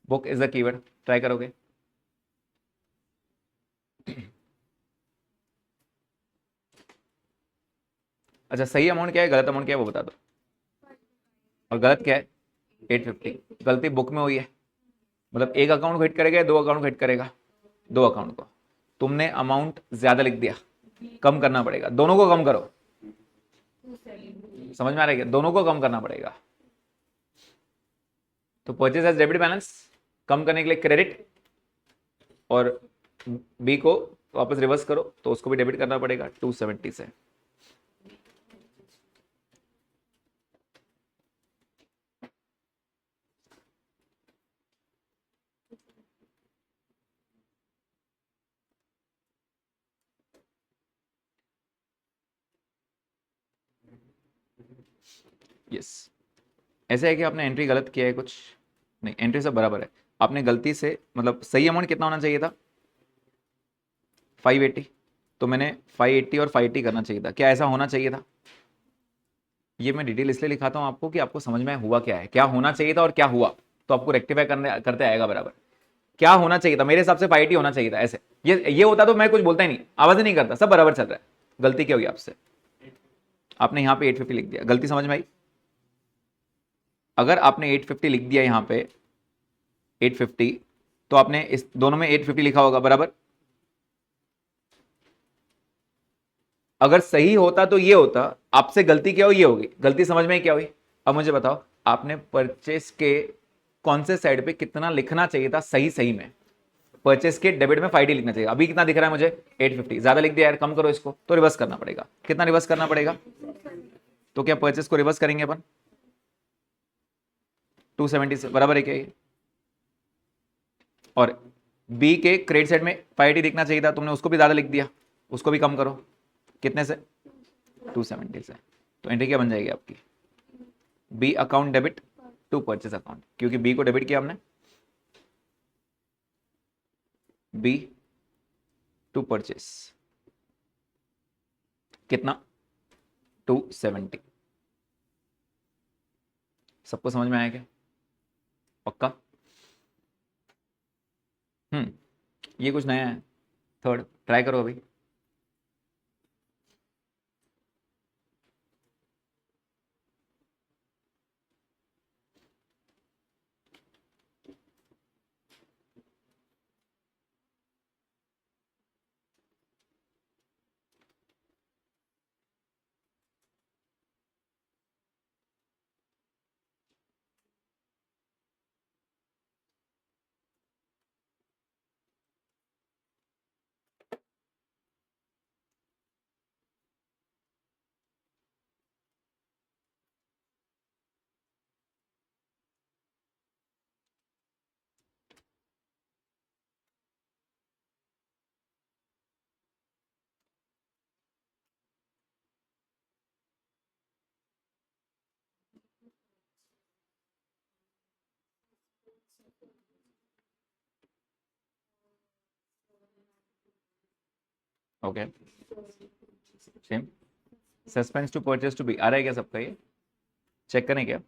Book is the keyword. Try करोगे? अच्छा, सही अमाउंट क्या है, गलत अमाउंट क्या है वो बता दो। और गलत क्या है? 850। गलती बुक में हुई है, मतलब एक अकाउंट को हिट करेगा या दो अकाउंट को हिट करेगा? दो अकाउंट को। तुमने अमाउंट ज्यादा लिख दिया, कम करना पड़ेगा, दोनों को कम करो। समझ में आ रहा है क्या? दोनों को कम करना पड़ेगा। तो परचेज एज डेबिट बैलेंस कम करने के लिए क्रेडिट, और बी को वापस रिवर्स करो तो उसको भी डेबिट करना पड़ेगा 270 से। यस, ऐसे है कि आपने एंट्री गलत किया है कुछ? नहीं, एंट्री सब बराबर है। आपने गलती से, मतलब सही अमाउंट कितना होना चाहिए था? 580। तो मैंने 580 और 580 करना चाहिए था। क्या ऐसा होना चाहिए था? ये मैं डिटेल इसलिए लिखाता हूँ आपको कि आपको समझ में हुआ क्या है, क्या होना चाहिए था और क्या हुआ, तो आपको रेक्टिफाई करने करते आएगा बराबर। क्या होना चाहिए था? मेरे हिसाब से 580 होना चाहिए था। ऐसे ये होता तो मैं कुछ बोलता ही नहीं, आवाज ही नहीं करता, सब बराबर चल रहा है। गलती क्या हुई आपसे? आपने यहाँ पे 850 लिख दिया। गलती समझ में आई? अगर आपने 850 लिख दिया यहाँ पे 850, तो आपने इस दोनों में 850 लिखा होगा बराबर। अगर सही होता तो ये होता, आपसे गलती क्या हुई, ये होगी। गलती समझ में क्या हुई? अब मुझे बताओ, आपने परचेस के कौन से साइड पे कितना लिखना चाहिए था सही सही में? परचेस के डेबिट में 5D लिखना चाहिए। अभी कितना दिख रहा है मुझे? 850। ज्यादा लिख दिया यार, कम करो इसको। तो रिवर्स करना पड़ेगा। कितना रिवर्स करना पड़ेगा? तो क्या परचेस को रिवर्स करेंगे अपन 270 से, बराबर है क्या ये? और बी के क्रेडिट साइड में 580 दिखना चाहिए था, तुमने उसको भी ज्यादा लिख दिया। उसको भी कम करो। कितने से? 270 से। तो एंट्री क्या बन जाएगी आपकी? B account debit to purchase account, क्योंकि बी को डेबिट किया हमने। बी टू परचेस कितना? 270। सबको समझ में आया क्या? पक्का? ये कुछ नया है। थर्ड ट्राई करो अभी। Okay, same. Suspense to purchase to be आ रहा है क्या सबका? ये चेक करें क्या?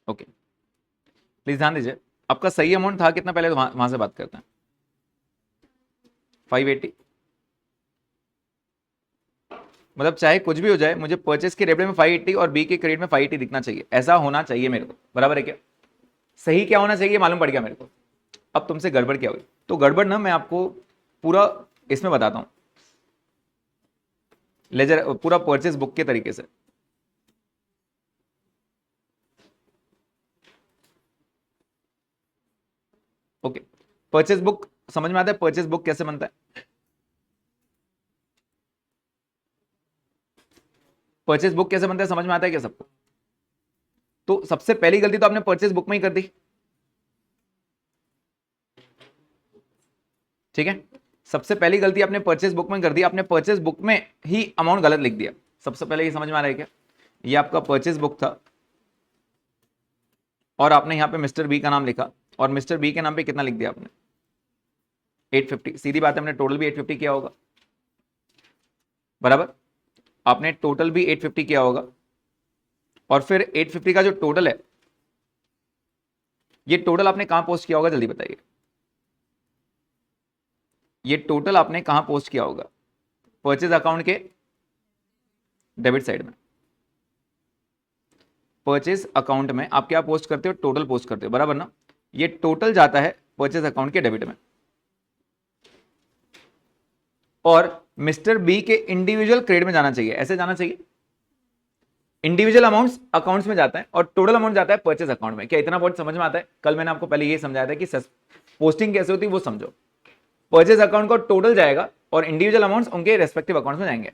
ओके, प्लीज ध्यान दीजिए, आपका सही अमाउंट था कितना पहले, तो वहां से बात करते हैं। 580, मतलब चाहे कुछ भी हो जाए, मुझे परचेस के डेबिट में 580 और बी के क्रेडिट में 580 दिखना चाहिए, ऐसा होना चाहिए मेरे को, बराबर है क्या? सही क्या होना चाहिए मालूम पड़ गया मेरे को। अब तुमसे गड़बड़ क्या हुई? तो गड़बड़ ना मैं आपको पूरा इसमें बताता हूं, लेजर पूरा परचेस बुक के तरीके से। ओके, परचेस बुक समझ में आता है? परचेस बुक कैसे बनता है? परचेस बुक कैसे बनता है समझ में आता है क्या सबको? तो सबसे पहली गलती तो आपने परचेस बुक में ही कर दी, ठीक है? सबसे पहली गलती आपने परचेस बुक में कर दी, आपने परचेस बुक में ही अमाउंट गलत लिख दिया। सबसे पहले ये समझ में आ रहा है क्या? ये आपका परचेस बुक था और आपने यहां पे मिस्टर बी का नाम लिखा, और मिस्टर बी के नाम पे कितना लिख दिया आपने? 850। सीधी बात है, हमने टोटल भी 850 किया होगा, बराबर? आपने टोटल भी 850 किया होगा, और फिर 850 का जो टोटल है, ये टोटल आपने कहां पोस्ट किया होगा जल्दी बताइए? ये टोटल आपने कहां पोस्ट किया होगा? परचेज अकाउंट के डेबिट साइड में। परचेज अकाउंट में आप क्या पोस्ट करते हो? टोटल पोस्ट करते हो, बराबर ना? ये टोटल जाता है परचेज अकाउंट के डेबिट में, और मिस्टर बी के इंडिविजुअल क्रेडिट में जाना चाहिए, ऐसे जाना चाहिए। इंडिविजुअल अमाउंट्स अकाउंट्स में जाता है और टोटल अमाउंट जाता है परचेज अकाउंट में। क्या इतना पॉइंट समझ में आता है? कल मैंने आपको पहले ये समझाया था कि पोस्टिंग कैसे होती है वो समझो। परचेज अकाउंट को टोटल जाएगा और इंडिविजुअल अमाउंट्स उनके रेस्पेक्टिव अकाउंट्स में जाएंगे,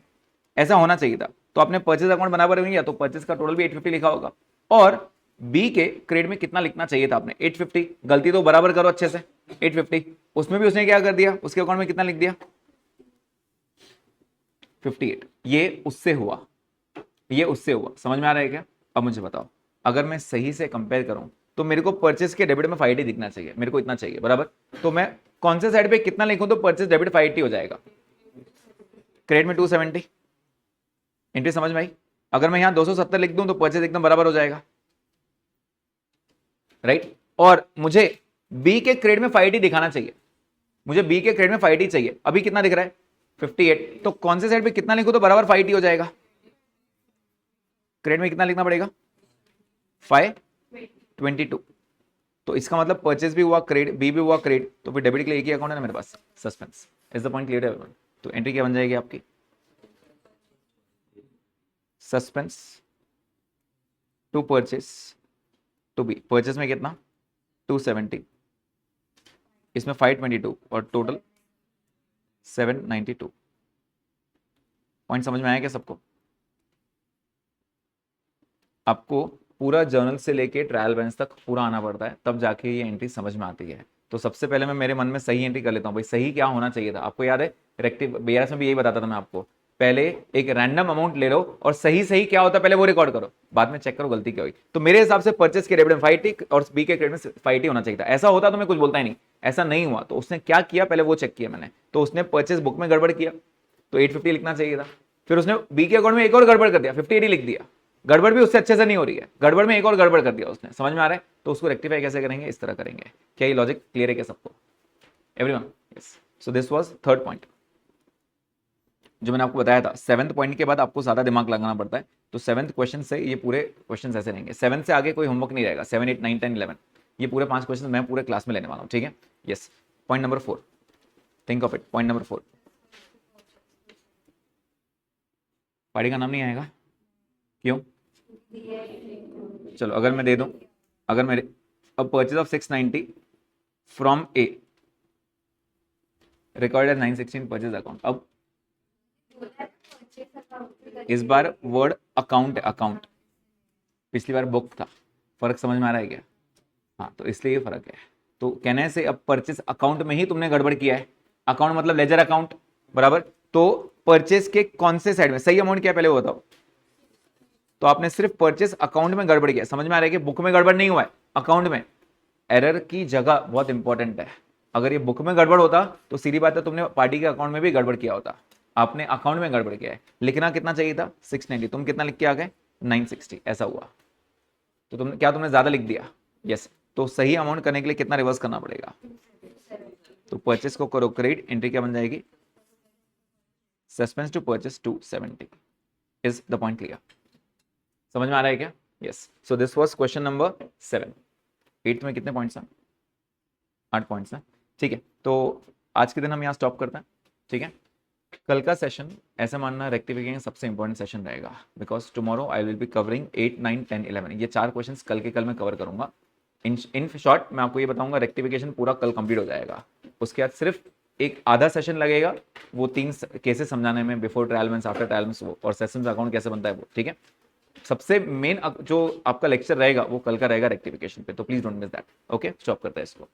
ऐसा होना चाहिए था। तो आपने परचेज अकाउंट बना पर या तो परचेज का टोटल भी 850 लिखा होगा, और बी के क्रेडिट में कितना लिखना चाहिए था आपने? 850। गलती तो बराबर करो अच्छे से, 850। उसमें भी उसने क्या कर दिया? उसके अकाउंट में कितना लिख दिया? 58। ये उससे हुआ, ये उससे हुआ, समझ में आ रहा है क्या? अब मुझे बताओ, अगर मैं सही से कंपेयर करूं तो मेरे को परचेज के डेबिट में 580 दिखना चाहिए, मेरे को इतना चाहिए, बराबर? तो मैं कौन से साइड पे कितना लिखूं तो परचेज डेबिट 580 हो जाएगा? क्रेडिट में 270। एंट्री समझ में आई? अगर मैं यहां 270 लिख दूं तो परचेज एकदम बराबर हो जाएगा, राइट? और मुझे बी के क्रेडिट में 580 दिखाना चाहिए, मुझे बी के क्रेडिट में 580 चाहिए। अभी कितना दिख रहा है? 58। तो कौन से साइड पे कितना लिखूं तो बराबर 580 हो जाएगा? क्रेडिट में कितना लिखना पड़ेगा? 522। तो इसका मतलब परचेज भी हुआ क्रेडिट, बी भी हुआ क्रेडिट, तो फिर डेबिट के लिए एक ही अकाउंट है ना मेरे पास। Suspense. Is the point clear everyone? तो एंट्री क्या बन जाएगी आपकी? Suspense to purchase to be. Purchase में कितना? 270, इसमें 522 और टोटल 792। पॉइंट समझ में आया क्या सबको? आपको पूरा जर्नल से लेके ट्रायल बैलेंस तक पूरा आना पड़ता है, तब जाके ये एंट्री समझ में आती है। तो सबसे पहले मैं मेरे मन में सही एंट्री कर लेता हूँ। भाई सही क्या होना चाहिए था? आपको याद है रेक्टिव बीआरएस में भी यही बताता था मैं आपको, पहले एक रैंडम अमाउंट ले लो और सही सही क्या होता है पहले वो रिकॉर्ड करो, बाद में चेक करो गलती क्या हुई। तो मेरे हिसाब से परचेस के डेबिट में 580 और बी के क्रेडिट में 580 होना चाहिए था। ऐसा होता तो मैं कुछ बोलता ही नहीं, ऐसा नहीं हुआ। तो उसने क्या किया पहले वो चेक किया मैंने, तो उसने परचेस बुक में गड़बड़ किया, तो 850 लिखना चाहिए था। फिर उसने बी के अकाउंट में एक और गड़बड़ कर दिया, 580 लिख दिया। गड़बड़ भी उससे अच्छे से नहीं हो रही है, गड़बड़ में एक और गड़बड़ कर दिया उसने, समझ में आ रहा है? तो उसको रेक्टिफाई कैसे करेंगे? इस तरह करेंगे। क्या ये लॉजिक क्लियर है क्या सबको? Everyone? Yes. So this was third point जो मैंने आपको बताया था। सेवंथ पॉइंट के बाद आपको ज्यादा दिमाग लगाना पड़ता है, तो सेवंथ क्वेश्चन से ये पूरे क्वेश्चन ऐसे रहेंगे। सेवंथ से आगे कोई होमवर्क नहीं रहेगा। 7, 8, 9, 10, 11 ये पूरे 5 क्वेश्चन मैं पूरे क्लास में लेने वाला हूँ, ठीक है? Yes. Point number 4, think of it. Point number 4, पढ़ी का नाम नहीं आएगा क्यों? चलो अगर मैं दे दूं, अगर मेरे अब purchase of 690 from a record as 916 purchase account. अब इस बार वर्ड अकाउंट है, अकाउंट। पिछली बार बुक था। फर्क समझ में आ रहा है क्या? हाँ, तो इसलिए ये फर्क है। तो कहने से अब परचेज अकाउंट में ही तुमने गड़बड़ किया है। अकाउंट मतलब लेजर अकाउंट, बराबर? तो परचेज के कौन से साइड में सही अमाउंट क्या है पहले वो बताओ। तो आपने सिर्फ परचेस अकाउंट में गड़बड़ किया। समझ में आ रहा है कि बुक में गड़बड़ नहीं हुआ है, अकाउंट में। एरर की जगह बहुत इंपॉर्टेंट है। अगर ये बुक में गड़बड़ होता तो सीधी बात है तुमने पार्टी के अकाउंट में भी गड़बड़ किया होता। आपने अकाउंट में गड़बड़ किया है। लिखना कितना चाहिए था? 690, तुम कितना लिख के आ गए? 960, ऐसा हुआ। तो तुमने क्या, तुमने ज्यादा लिख दिया? यस। तो सही अमाउंट करने के लिए कितना रिवर्स करना पड़ेगा? तो परचेस को करो क्रेडिट, एंट्री क्या बन जाएगी? Suspense to purchase 270. Is the point clear? समझ में आ रहा है क्या? Yes. So this was question number 7. 8th में कितने पॉइंट्स हैं? 8 पॉइंट्स हैं. ठीक है, तो आज के दिन हम यहाँ स्टॉप करते हैं. ठीक है, कल का सेशन ऐसा मानना रेक्टिफिकेशन सबसे इंपॉर्टेंट सेशन रहेगा, because tomorrow I will be covering 8, 9, 10, 11. ये 4 क्वेश्चंस कल के कल मैं कवर करूंगा. इन शॉर्ट मैं आपको ये बताऊंगा, रेक्टिफिकेशन पूरा कल कंप्लीट हो जाएगा. उसके बाद सिर्फ एक आधा सेशन लगेगा वो 3 केसेस समझाने में, before trial means, after trial means, वो और सेशंस अकाउंट कैसे बनता है वो. ठीक है, सबसे मेन जो आपका लेक्चर रहेगा वो कल का रहेगा रेक्टिफिकेशन पे, तो please don't miss that. Okay, stop करते हैं इसको.